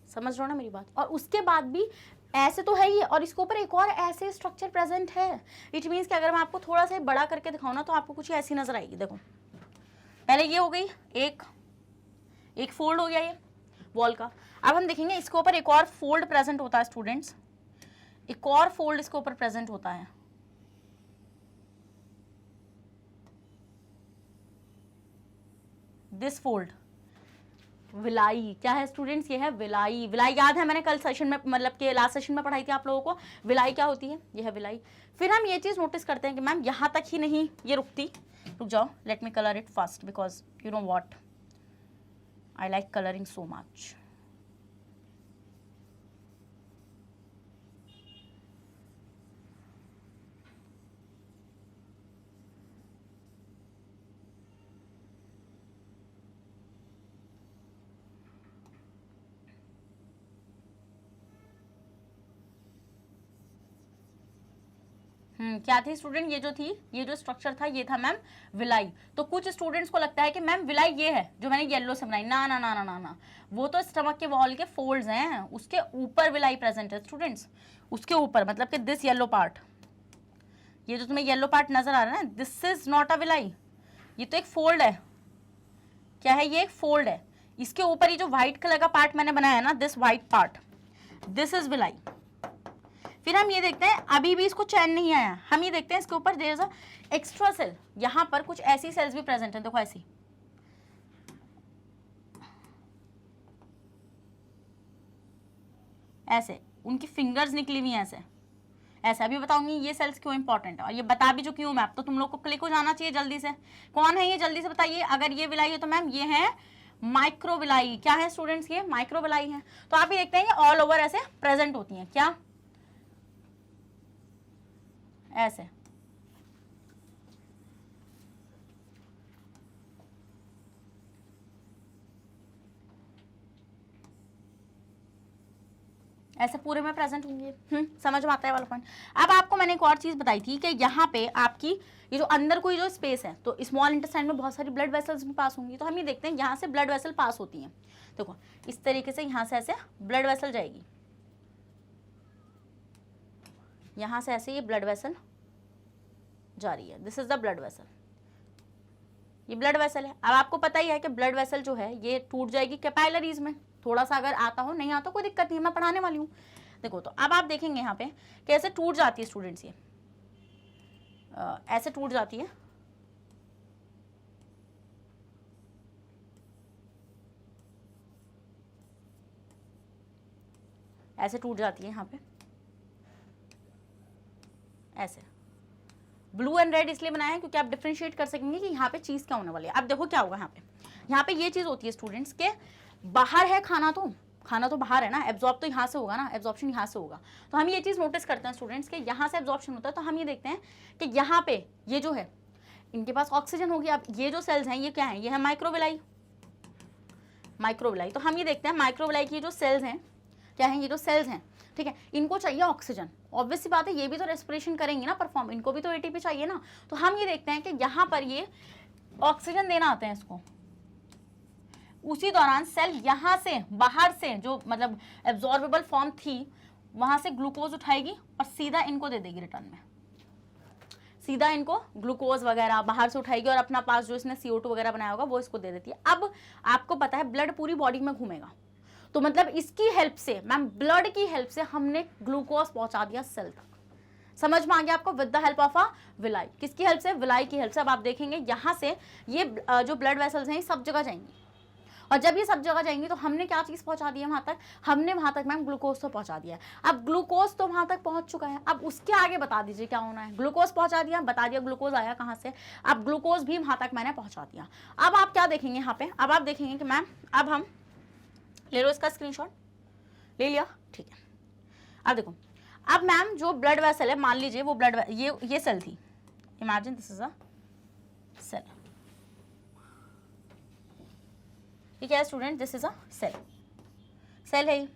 समझ रहे हो ना मेरी बात? और उसके बाद भी ऐसे तो है ही, और इसके ऊपर एक और ऐसे स्ट्रक्चर प्रेजेंट है। इट मीन्स कि अगर मैं आपको थोड़ा सा बड़ा करके दिखाऊँ ना तो आपको कुछ ऐसी नजर आएगी। देखो, पहले ये हो गई एक फोल्ड हो गया ये वॉल का। अब हम देखेंगे इसके ऊपर एक और फोल्ड प्रेजेंट होता है स्टूडेंट्स, एक और फोल्ड इसके ऊपर प्रेजेंट होता है। This fold, villi. क्या है स्टूडेंट्स? ये है विलाई। विलाई याद है, मैंने कल सेशन में, मतलब कि लास्ट सेशन में पढ़ाई थी आप लोगों को। विलाई क्या होती है? ये है विलाई। फिर हम ये चीज़ नोटिस करते हैं कि मैम यहाँ तक ही नहीं ये रुकती, रुक जाओ, let me colour it first because you know what, I like colouring so much. क्या थी स्टूडेंट? ये जो थी, ये जो स्ट्रक्चर था, ये था मैम विलाई। तो कुछ स्टूडेंट्स को लगता है कि मैम विलाई ये है जो मैंने येलो से बनाई। ना ना ना ना ना ना, वो तो स्टमक के वॉल के फोल्ड्स हैं, उसके ऊपर विलाई प्रेजेंट है स्टूडेंट्स, उसके ऊपर, मतलब कि दिस येलो पार्ट, ये जो तुम्हें येलो पार्ट नजर आ रहा है ना, this is not a villi, ये तो एक फोल्ड है। क्या है? ये एक फोल्ड है। इसके ऊपर ये जो व्हाइट कलर का पार्ट मैंने बनाया है ना, this white part, this is villi. फिर हम ये देखते हैं, अभी भी इसको चैन नहीं आया, हम ये देखते हैं इसके ऊपर there is a extra cell. यहां पर कुछ ऐसी सेल्स भी प्रेजेंट हैं, देखो ऐसी, ऐसे उनकी फिंगर्स निकली हुई हैं ऐसे ऐसे। अभी बताऊंगी ये सेल्स क्यों इंपॉर्टेंट है, और ये बता भी चुकी हूँ मैं, तो तुम लोग को क्लिक हो जाना चाहिए जल्दी से। कौन है ये? जल्दी से बताइए। अगर ये विलाई है तो मैम ये है माइक्रोविलाई। क्या है स्टूडेंट्स? ये माइक्रोविलाई है। तो आप ये देखते हैं ये ऑल ओवर ऐसे प्रेजेंट होती हैं। क्या? ऐसे ऐसे पूरे में प्रेजेंट होंगे। समझ में आता है वाला पॉइंट। अब आपको मैंने एक और चीज बताई थी कि यहाँ पे आपकी ये जो अंदर कोई जो स्पेस है, तो स्मॉल इंटेस्टाइन में बहुत सारी ब्लड वेसल्स भी पास होंगी। तो हम ये देखते हैं यहाँ से ब्लड वेसल पास होती हैं। देखो इस तरीके से यहाँ से ऐसे ब्लड वेसल जाएगी, यहाँ से ऐसे ये ब्लड वेसल जा रही है। This is the blood vessel, ये ब्लड वेसल है। अब आपको पता ही है कि ब्लड वेसल जो है ये टूट जाएगी कैपिलरीज में। थोड़ा सा अगर आता हो, नहीं आता कोई दिक्कत नहीं, मैं पढ़ाने वाली हूँ। देखो तो अब आप देखेंगे यहाँ पे कैसे टूट जाती है स्टूडेंट्स, ये ऐसे टूट जाती है। ऐसे टूट जाती है यहाँ पे, ऐसे। ब्लू एंड रेड इसलिए बनाया है क्योंकि आप डिफरेंशिएट कर सकेंगे कि यहाँ पे चीज क्या होने वाली है। अब देखो क्या होगा यहाँ पे ये चीज होती है स्टूडेंट्स के बाहर है खाना तो बाहर है ना, एब्जॉर्ब तो यहाँ से होगा ना, एब्जॉर्प्शन यहाँ से होगा। तो हम ये चीज नोटिस करते हैं स्टूडेंट्स के यहाँ से एब्जॉर्प्शन होता है। तो हम ये देखते हैं कि यहाँ पे ये जो है इनके पास ऑक्सीजन होगी। अब ये जो सेल्स हैं ये क्या है, ये है माइक्रोविलाई। तो हम ये देखते हैं माइक्रोविलाई की जो सेल्स हैं क्या है, ये जो सेल्स हैं, ठीक है, इनको चाहिए ऑक्सीजन। ऑब्वियस सी बात है, ये भी तो रेस्पिरेशन करेंगे ना परफॉर्म, इनको भी तो एटीपी चाहिए ना। तो हम ये देखते हैं कि यहाँ पर ये ऑक्सीजन देना आते हैं इसको। उसी दौरान सेल यहाँ से बाहर से जो मतलब एब्जॉर्बेबल फॉर्म थी वहां से ग्लूकोज उठाएगी और सीधा इनको दे देगी रिटर्न में। सीधा इनको ग्लूकोज वगैरह बाहर से उठाएगी और अपना पास जो इसने CO2 वगैरह बनाया होगा वो इसको दे देती है। अब आपको पता है ब्लड पूरी बॉडी में घूमेगा, तो मतलब इसकी हेल्प से, मैम ब्लड की हेल्प से हमने ग्लूकोज पहुंचा दिया सेल तक। समझ में आ गया आपको, with the help of a villi. किसकी हेल्प से, विलाई की हेल्प से। अब आप देखेंगे यहाँ से ये जो ब्लड वेसल्स हैं ये सब जगह जाएंगी, और जब ये सब जगह जाएंगी तो हमने क्या चीज पहुंचा दी है वहां तक, हमने वहां तक मैम ग्लूकोज तो पहुंचा दिया है। अब ग्लूकोज तो वहां तक पहुंच चुका है, अब उसके आगे बता दीजिए क्या होना है। ग्लूकोज पहुंचा दिया, बता दिया ग्लूकोज आया कहां से, अब ग्लूकोज भी वहां तक मैंने पहुंचा दिया। अब आप क्या देखेंगे यहाँ पे, अब आप देखेंगे कि मैम अब हम ले लो इसका स्क्रीनशॉट, ले लिया, ठीक है। अब देखो, अब मैम जो ब्लड वेसल है, मान लीजिए वो ब्लड ये सेल थी, imagine this is a cell. ये क्या है student, this is a cell. Cell है ये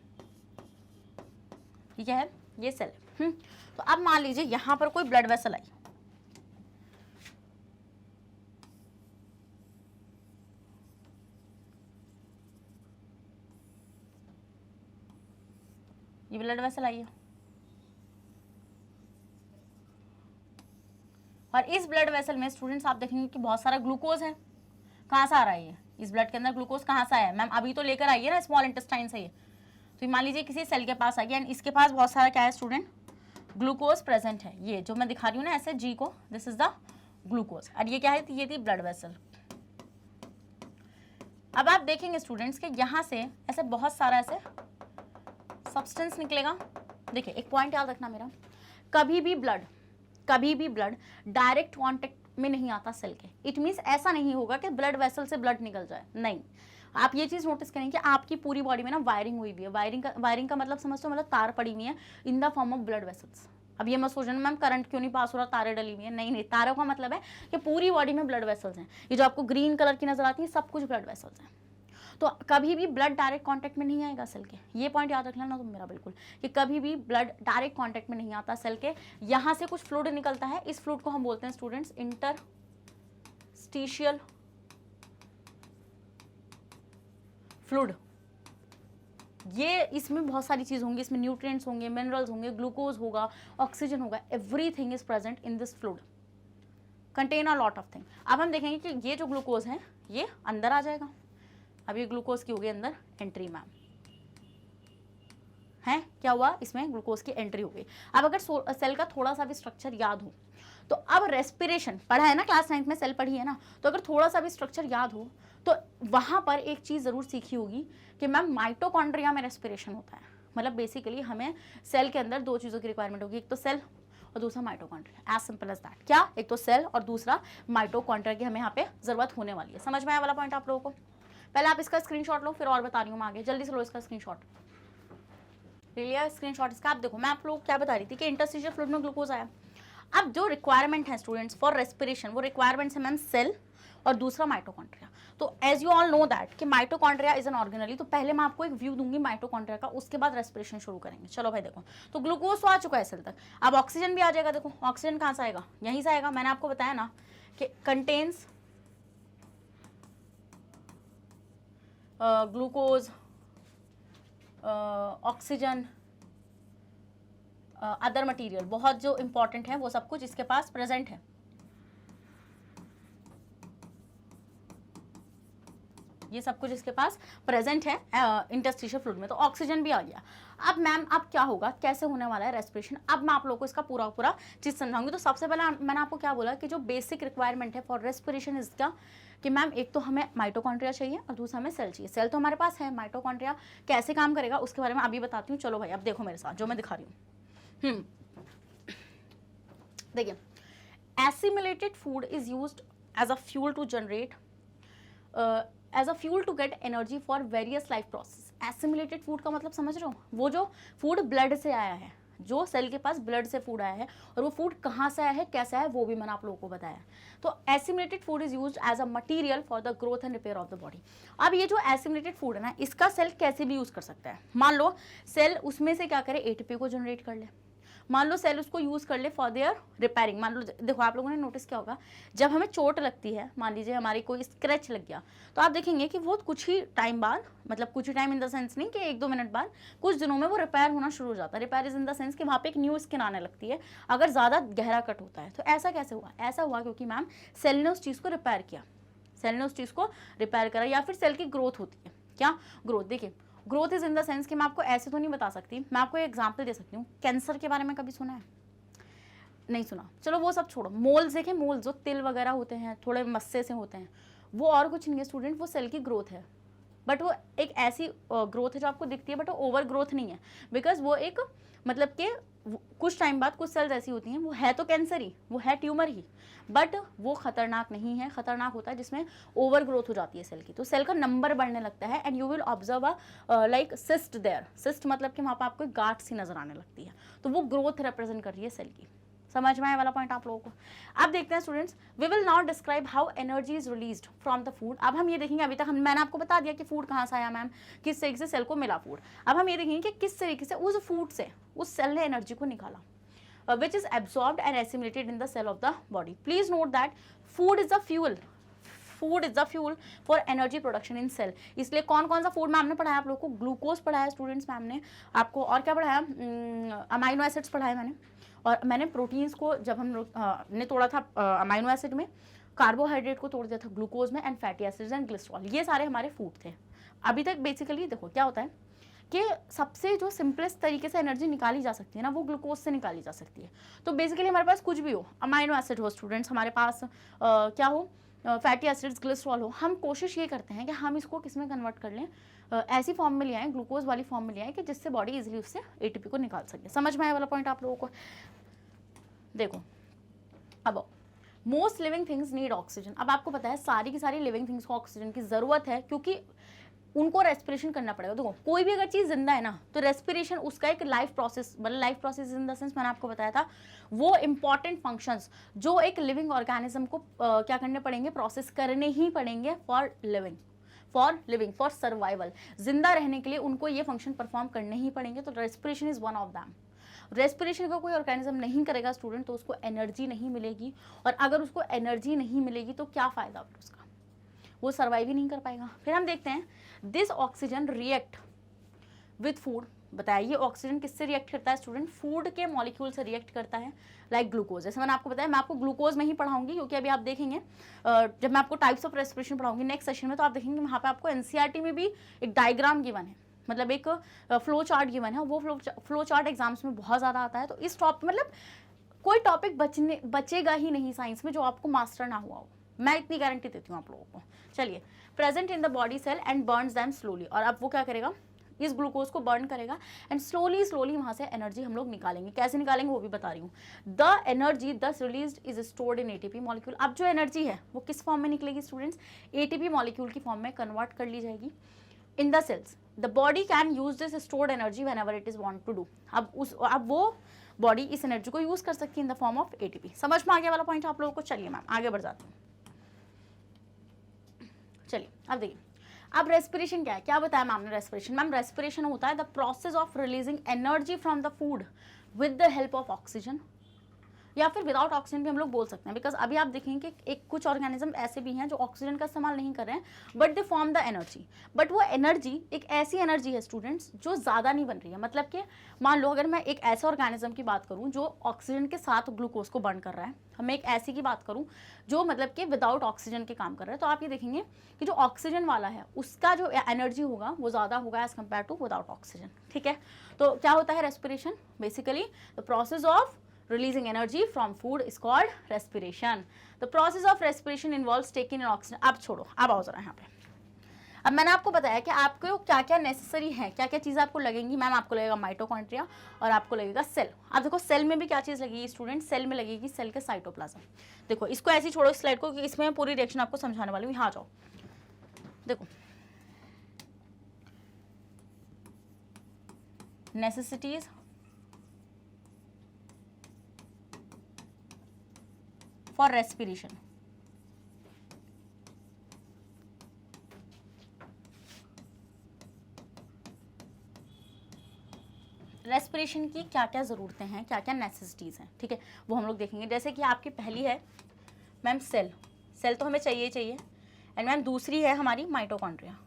क्या है, ये सेल है। तो अब मान लीजिए यहां पर कोई ब्लड वेसल आई, ये ब्लड वेसल आई है, और इस ब्लड वेसल में स्टूडेंट्स आप देखेंगे कि बहुत सारा ग्लूकोज है। कहाँ से आ रहा है ये, इस ब्लड के अंदर ग्लूकोज कहाँ से आया है मैम, अभी तो लेकर आई है ना स्मॉल इंटेस्टाइन से। ये तो मान लीजिए किसी सेल के पास आ गया एंड इसके पास बहुत सारा क्या है स्टूडेंट, ग्लूकोज प्रेजेंट है। ये जो मैं दिखा रही हूँ ना ऐसे जी को, दिस इज द ग्लूकोज, और ये क्या है, ये थी ब्लड वेसल। अब आप देखेंगे स्टूडेंट्स के यहाँ से ऐसे बहुत सारा ऐसे सब्सटेंस निकलेगा। देखिए एक पॉइंट याद रखना मेरा, कभी भी ब्लड डायरेक्ट कांटेक्ट में नहीं आता सेल के। इट मीन्स ऐसा नहीं होगा कि ब्लड वेसल से ब्लड निकल जाए, नहीं। आप ये चीज नोटिस करेंगे कि आपकी पूरी बॉडी में ना वायरिंग हुई हुई है। वायरिंग का मतलब समझते हो, मतलब तार पड़ी हुई है इन the form of blood vessels. अब ये मत सोचना मैम करंट क्यों नहीं पास हो रहा, तारे डली हुई है, नहीं, तारों का मतलब है कि पूरी बॉडी में ब्लड वेसल्स हैं। ये जो आपको ग्रीन कलर की नजर आती है सब कुछ ब्लड वेसल्स हैं। तो कभी भी ब्लड डायरेक्ट कांटेक्ट में नहीं आएगा सेल के, ये पॉइंट याद रख लेना तुम मेरा बिल्कुल, कि कभी भी ब्लड डायरेक्ट कांटेक्ट में नहीं आता सेल के। यहाँ से कुछ फ्लूइड निकलता है, इस फ्लूइड को हम बोलते हैं स्टूडेंट्स इंटरस्टिशियल फ्लूइड। ये इसमें बहुत सारी चीज होंगी, इसमें न्यूट्रिएंट्स होंगे, मिनरल्स होंगे, ग्लूकोज होगा, ऑक्सीजन होगा, everything is present in this fluid, contain a lot of thing. अब हम देखेंगे कि ये जो ग्लूकोज है ये अंदर आ जाएगा। अब ये ग्लूकोज की होगी अंदर एंट्री मैम, है क्या हुआ, इसमें ग्लूकोज की एंट्री हो गई। अब अगर सेल का थोड़ा सा भी स्ट्रक्चर याद हो तो अब रेस्पिरेशन पढ़ा है ना, क्लास 9 में सेल पढ़ी है ना, तो अगर थोड़ा सा भी स्ट्रक्चर याद हो तो वहां पर एक चीज जरूर सीखी होगी कि मैम माइटोकॉन्ड्रिया में रेस्पिरेशन होता है। मतलब बेसिकली हमें सेल के अंदर दो चीजों की रिक्वायरमेंट होगी, एक तो सेल और दूसरा mitochondria, as simple as that. क्या, एक तो सेल और दूसरा माइटोकॉन्ड्रिया की हमें यहाँ पे जरूरत होने वाली है। समझ में आया वाला पॉइंट आप लोगों को। पहले आप इसका स्क्रीनशॉट लो, फिर और बता रही हूँ मैं आगे, जल्दी से लो इसका स्क्रीनशॉट। ले लिया स्क्रीनशॉट इसका। आप देखो मैं आप लोग क्या बता रही थी कि इंटरस्टिशियल फ्लूइड में ग्लूकोज आया। अब जो रिक्वायरमेंट है स्टूडेंट्स फॉर रेस्पिरेशन, वो रिक्वायरमेंट्स है मैम सेल और दूसरा माइटोकॉन्ड्रिया। तो as you all know that कि माइटोकॉन्ड्रिया इज एन ऑर्गेनली, तो पहले मैं आपको एक व्यू दूंगी माइटोकॉन्ड्रिया का, उसके बाद रेस्पिरेशन शुरू करेंगे। चलो भाई देखो, तो ग्लूकोज तो आ चुका है सेल तक, अब ऑक्सीजन भी आ जाएगा। देखो ऑक्सीजन कहाँ से आएगा, यहीं से आएगा। मैंने आपको बताया ना कि contains glucose, oxygen, other material, बहुत जो इंपॉर्टेंट है वो सब कुछ इसके पास प्रेजेंट है। ये सब कुछ इसके पास प्रेजेंट है इंटरस्टिशियल फ्लूइड में। तो ऑक्सीजन भी आ गया। अब मैम अब क्या होगा, कैसे होने वाला है रेस्पिरेशन, अब मैं आप लोगों को इसका पूरा चीज समझाऊंगी। तो सबसे पहले मैंने आपको क्या बोला कि जो बेसिक रिक्वायरमेंट है फॉर रेस्पिरेशन इसका कि मैम एक तो हमें माइटोकॉन्ड्रिया चाहिए और दूसरा हमें सेल चाहिए। सेल तो हमारे पास है, माइटोकॉन्ड्रिया कैसे काम करेगा उसके बारे में अभी बताती हूँ। चलो भाई अब देखो मेरे साथ जो मैं दिखा रही हूँ। देखिए, assimilated food is used as a fuel to generate as a fuel to get energy for various life process. Assimilated food का मतलब समझ रहे हो, वो जो फूड ब्लड से आया है, जो सेल के पास ब्लड से फूड आया है, और वो फूड कहाँ से आया है, कैसा है, वो भी मैंने आप लोगों को बताया। तो assimilated food is used as a material for the growth and repair of the body. अब ये जो एसिमिलेटेड फूड है ना, इसका सेल कैसे भी यूज कर सकता है। मान लो सेल उसमें से क्या करे, एटीपी को जनरेट कर ले। मान लो सेल उसको यूज कर ले फॉर देयर रिपेयरिंग। मान लो देखो आप लोगों ने नोटिस किया होगा, जब हमें चोट लगती है, मान लीजिए हमारी कोई स्क्रैच लग गया, तो आप देखेंगे कि वो कुछ ही टाइम बाद, मतलब कुछ ही टाइम इन द सेंस नहीं कि 1-2 मिनट बाद, कुछ दिनों में वो रिपेयर होना शुरू हो जाता है। Repair is in the sense कि वहाँ पे एक न्यू स्किन आने लगती है अगर ज़्यादा गहरा कट होता है। तो ऐसा कैसे हुआ, ऐसा हुआ क्योंकि मैम सेल ने उस चीज़ को रिपेयर किया, सेल ने उस चीज़ को रिपेयर करा। या फिर सेल की ग्रोथ होती है, क्या ग्रोथ, देखिए growth is in the sense कि मैं आपको ऐसे तो नहीं बता सकती, मैं आपको एक एग्जाम्पल दे सकती हूँ। कैंसर के बारे में कभी सुना है, नहीं सुना, चलो वो सब छोड़ो। मोल्स देखें, मोल्स जो तिल वगैरह होते हैं, थोड़े मस्से से होते हैं, वो और कुछ नहीं है स्टूडेंट, वो सेल की ग्रोथ है। बट वो एक ऐसी ग्रोथ है जो आपको दिखती है, बट वो ओवर ग्रोथ नहीं है। बिकॉज वो एक मतलब कि कुछ टाइम बाद कुछ सेल्स ऐसी होती हैं, वो है तो कैंसर ही, वो है ट्यूमर ही, बट वो खतरनाक नहीं है। खतरनाक होता है जिसमें ओवर ग्रोथ हो जाती है सेल की, तो सेल का नंबर बढ़ने लगता है। And you will observe a like cyst there. Cyst मतलब कि वहाँ पर आपको गांठ सी नजर आने लगती है, तो वो ग्रोथ रिप्रेजेंट कर रही है सेल की। समझ में आया वाला पॉइंट आप लोगों को। अब देखते हैं students, we will now describe how energy is released from the food. अब हम ये देखेंगे, अभी तक मैंने आपको बता दिया कि फूड कहाँ से आया मैम, किस तरीके से सेल को मिला फूड। अब हम ये देखेंगे कि किस तरीके से उस फूड से उस सेल ने एनर्जी को निकाला, which is absorbed and assimilated in the cell of the body. Please note that food is the fuel, food is the fuel for energy production in cell. इसलिए कौन कौन सा फूड मैम ने पढ़ाया आप लोगों को, ग्लूकोज पढ़ाया स्टूडेंट्स मैम ने आपको, और क्या पढ़ाया, अमाइनो एसिड्स पढ़ाए मैंने, और मैंने प्रोटीन्स को जब हम ने तोड़ा था अमाइनो एसिड में, कार्बोहाइड्रेट को तोड़ दिया था ग्लूकोज में, and fatty acids and glycerol, ये सारे हमारे फूड थे अभी तक। बेसिकली देखो क्या होता है कि सबसे जो सिंपलेस्ट तरीके से एनर्जी निकाली जा सकती है ना, वो ग्लूकोज से निकाली जा सकती है। तो बेसिकली हमारे पास कुछ भी हो, अमाइनो एसिड हो स्टूडेंट्स, हमारे पास क्या हो, फैटी एसिड्स, ग्लिसरॉल हो, हम कोशिश ये करते हैं कि हम इसको किस में कन्वर्ट कर लें, ऐसी फॉर्म में ले आएँ, ग्लूकोज वाली फॉर्म में ले आएँ कि जिससे बॉडी इजीली उससे एटीपी को निकाल सके। समझ में आया वाला पॉइंट आप लोगों को। देखो अब most living things need oxygen. अब आपको पता है सारी की सारी लिविंग थिंग्स को ऑक्सीजन की जरूरत है, क्योंकि उनको रेस्पिरेशन करना पड़ेगा। देखो कोई भी अगर चीज जिंदा है ना, तो रेस्पिरेशन उसका एक लाइफ प्रोसेस, मतलब life process in the sense मैंने आपको बताया था, वो इंपॉर्टेंट फंक्शंस जो एक लिविंग ऑर्गेनिज्म को क्या करने पड़ेंगे, प्रोसेस करने ही पड़ेंगे फॉर लिविंग, फॉर सर्वाइवल। जिंदा रहने के लिए उनको ये फंक्शन परफॉर्म करने ही पड़ेंगे। तो respiration is one of them. Respiration का कोई ऑर्गेनिज्म नहीं करेगा स्टूडेंट, तो उसको एनर्जी नहीं मिलेगी, और अगर उसको एनर्जी नहीं मिलेगी तो क्या फायदा उसका, वो सर्वाइव ही नहीं कर पाएगा। फिर हम देखते हैं this oxygen react with food. बताइए ऑक्सीजन किससे रिएक्ट करता है स्टूडेंट, फूड के मॉलिक्यूल से रिएक्ट करता है, लाइक ग्लूकोज। जैसे मैंने आपको बताया, मैं आपको ग्लूकोज में ही पढ़ाऊंगी, क्योंकि अभी आप देखेंगे जब मैं आपको टाइप्स ऑफ रेस्पिरेशन पढ़ाऊंगी नेक्स्ट सेशन में, तो आप देखेंगे वहाँ पे आपको एनसीईआरटी में भी एक डायग्राम गिवन है, मतलब एक फ्लो चार्ट गिवन है। वो फ्लो चार्ट एग्जाम्स में बहुत ज़्यादा आता है। तो इस टॉपिक मतलब कोई टॉपिक बचेगा ही नहीं साइंस में जो आपको मास्टर ना हुआ हो, मैं इतनी गारंटी देती हूँ आप लोगों को। चलिए, present in the body cell and burns them slowly. और अब वो क्या करेगा, इस ग्लूकोज को बर्न करेगा एंड स्लोली वहाँ से एनर्जी हम लोग निकालेंगे। कैसे निकालेंगे वो भी बता रही हूँ। The energy thus released is stored in ATP molecule. अब जो एनर्जी है वो किस फॉर्म में निकलेगी स्टूडेंट्स, एटीपी मॉलिक्यूल की फॉर्म में कन्वर्ट कर ली जाएगी in the cells. The body can use this stored energy whenever it is want to do. अब वो बॉडी इस एनर्जी को यूज कर सकती है इन द फॉर्म ऑफ एटीपी। समझ में आ गया वाला पॉइंट आप लोगों को। चलिए मैम आगे बढ़ जाते हैं। चलिए अब देखिए, अब रेस्पिरेशन क्या है, क्या बताया मैम ने रेस्पिरेशन? मैम रेस्पिरेशन होता है the process of releasing energy from the food with the help of oxygen, या फिर विदाउट ऑक्सीजन भी हम लोग बोल सकते हैं, बिकॉज अभी आप देखेंगे कि एक कुछ ऑर्गेनिज्म ऐसे भी हैं जो ऑक्सीजन का इस्तेमाल नहीं कर रहे हैं, but they form the energy. But वो एनर्जी एक ऐसी एनर्जी है स्टूडेंट्स जो ज़्यादा नहीं बन रही है। मतलब कि मान लो अगर मैं एक ऐसे ऑर्गेनिज्म की बात करूँ जो ऑक्सीजन के साथ ग्लूकोज को बर्न कर रहा है, मैं एक ऐसी की बात करूँ जो मतलब कि विदाउट ऑक्सीजन के काम कर रहा है, तो आप ये देखेंगे कि जो ऑक्सीजन वाला है उसका जो एनर्जी होगा वो ज़्यादा होगा as compared to without oxygen. ठीक है, तो क्या होता है respiration? Basically the process of releasing energy from food is called respiration. The process of respiration involves taking in oxygen. अब छोड़ो, अब आओ जरा यहाँ पे। अब मैंने आपको बताया कि आपको क्या क्या नेसेसरी है, क्या क्या चीज़ें आपको लगेंगी। मैम आपको लगेगा माइटोकॉन्ड्रिया और आपको लगेगा सेल। अब देखो सेल में भी क्या चीज़ लगेगी स्टूडेंट? सेल में लगेगी सेल के साइटोप्लाज्म। देखो इसको ऐसे ही छोड़ो इस स्लाइड को, क्योंकि इसमें पूरी रिएक्शन आपको समझाने वाली हूँ। यहाँ जाओ, देखो नेसेसिटीज for respiration। रेस्पिरेशन की क्या क्या ज़रूरतें हैं, क्या क्या नेसेसिटीज़ हैं, ठीक है, वो हम लोग देखेंगे। जैसे कि आपकी पहली है मैम सेल, सेल तो हमें चाहिए ही चाहिए। एंड मैम दूसरी है हमारी माइटोकॉन्ड्रिया।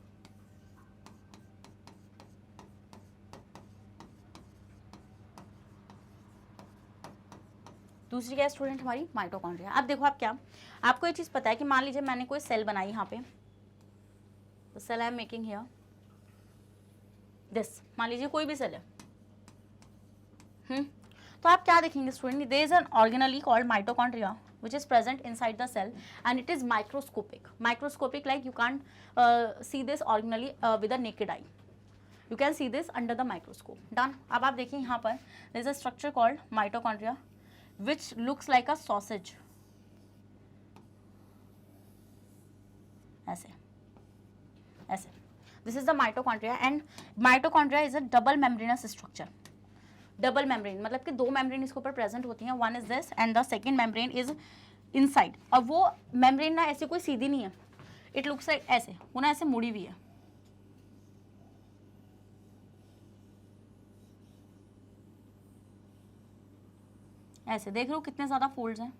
दूसरी क्या स्टूडेंट? हमारी माइटोकॉन्ड्रिया। अब देखो आप क्या, आपको ये चीज़ पता है कि मान लीजिए मैंने कोई सेल बनाई यहाँ पे, तो cell I am making here this, मान लीजिए कोई भी सेल है। तो आप क्या देखेंगे student? There is an organelle called mitochondria which is present inside the cell and it is microscopic like you can't see this organelle with a naked eye, you can see this under the microscope। done। अब आप देखिए यहाँ पर there is a structure called mitochondria which looks like a sausage, ऐसे ऐसे। this is the mitochondria and mitochondria is a double membranous structure। Double membrane मतलब कि दो मेम्ब्रेन इसके ऊपर प्रेजेंट होती हैं, one is this and the second membrane is inside. और वो मेम्ब्रेन ना ऐसी कोई सीधी नहीं है, इट लुक्स लाइक ऐसे, वो ना ऐसे मुड़ी हुई है। ऐसे देख रहे हो कितने ज्यादा फोल्ड्स हैं,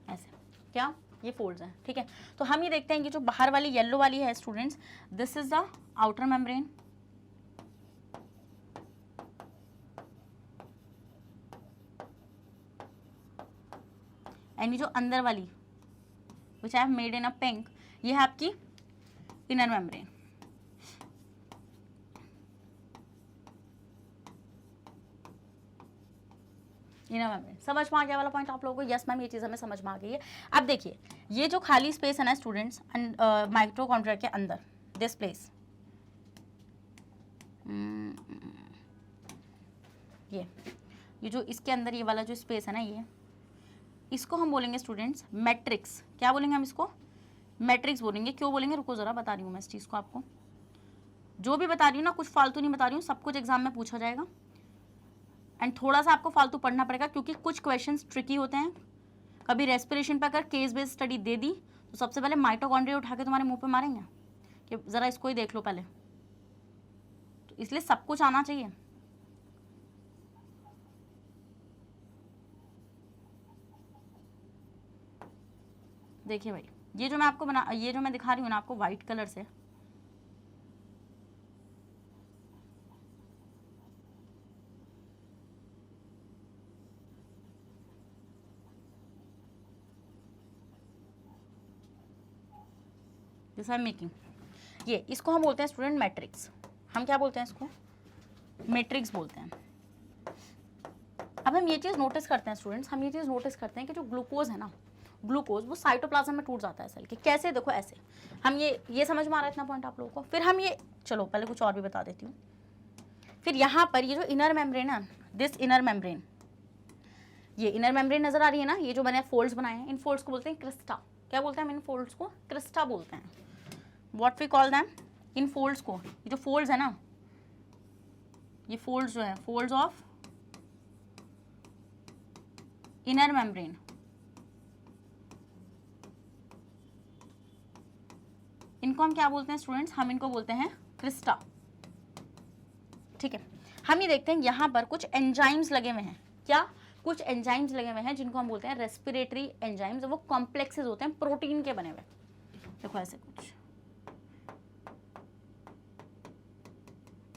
ऐसे क्या ये फोल्ड्स हैं। ठीक है, तो हम ये देखते हैं कि जो बाहर वाली येलो वाली है students, this is the outer membrane, and ये जो अंदर वाली which I have made in a pink, ये है आपकी इनर मेम्ब्रेन। इनर मेम्ब्रेन समझ में आ गया वाला पॉइंट आप लोगों को? यस मैम ये चीज़ हमें समझ में आ गई है। अब देखिए ये जो खाली स्पेस है ना स्टूडेंट्स माइटोकॉन्ड्रिया के अंदर, दिस प्लेस, ये जो इसके अंदर ये वाला जो स्पेस है ना, ये इसको हम बोलेंगे स्टूडेंट्स मैट्रिक्स। क्या बोलेंगे हम इसको? मैट्रिक्स बोलेंगे। क्यों बोलेंगे? रुको ज़रा बता रही हूँ मैं इस चीज़ को आपको। जो भी बता रही हूँ ना, कुछ फालतू नहीं बता रही हूँ, सब कुछ एग्जाम में पूछा जाएगा एंड थोड़ा सा आपको फालतू पढ़ना पड़ेगा क्योंकि कुछ क्वेश्चंस ट्रिकी होते हैं। कभी रेस्पिरेशन पर अगर केस बेस्ड स्टडी दे दी तो सबसे पहले माइटोकॉन्ड्रिया उठा के तुम्हारे मुँह पर मारेंगे कि ज़रा इसको ही देख लो पहले, तो इसलिए सब कुछ आना चाहिए। देखिए भाई ये जो मैं आपको ये जो मैं दिखा रही हूँ ना आपको वाइट कलर से, दिस आई एम मेकिंग, ये इसको हम बोलते हैं स्टूडेंट मैट्रिक्स। हम क्या बोलते हैं इसको? मैट्रिक्स बोलते हैं। अब हम ये चीज़ नोटिस करते हैं स्टूडेंट्स, हम ये चीज़ नोटिस करते हैं कि जो ग्लूकोज है ना, ग्लूकोज वो साइटोप्लाज्म में टूट जाता है सेल के। कैसे? देखो ऐसे। हम ये समझ में आ रहा है इतना पॉइंट आप लोगों को? फिर हम ये, चलो पहले कुछ और भी बता देती हूँ। फिर यहाँ पर ये जो इनर मेम्ब्रेन है, दिस इनर मेम्ब्रेन, ये इनर मेम्ब्रेन नजर आ रही है ना, ये जो मैंने फोल्ड्स बनाए हैं, इन फोल्ड्स को बोलते हैं क्रिस्टा। क्या बोलते हैं हम इन फोल्ड्स को? क्रिस्टा बोलते हैं। What we call them? इन फोल्ड्स को, ये जो फोल्ड्स है ना, ये फोल्ड्स जो है, फोल्ड्स ऑफ इनर मेम्ब्रेन, इनको हम क्या बोलते हैं स्टूडेंट्स, हम इनको बोलते हैं क्रिस्टा। ठीक है, हम ये देखते हैं यहाँ पर कुछ एंजाइम्स लगे हुए हैं। क्या? कुछ एंजाइम्स लगे हुए हैं जिनको हम बोलते हैं रेस्पिरेटरी एंजाइम्स। वो कॉम्प्लेक्सेस होते हैं प्रोटीन के बने हुए। देखो ऐसे कुछ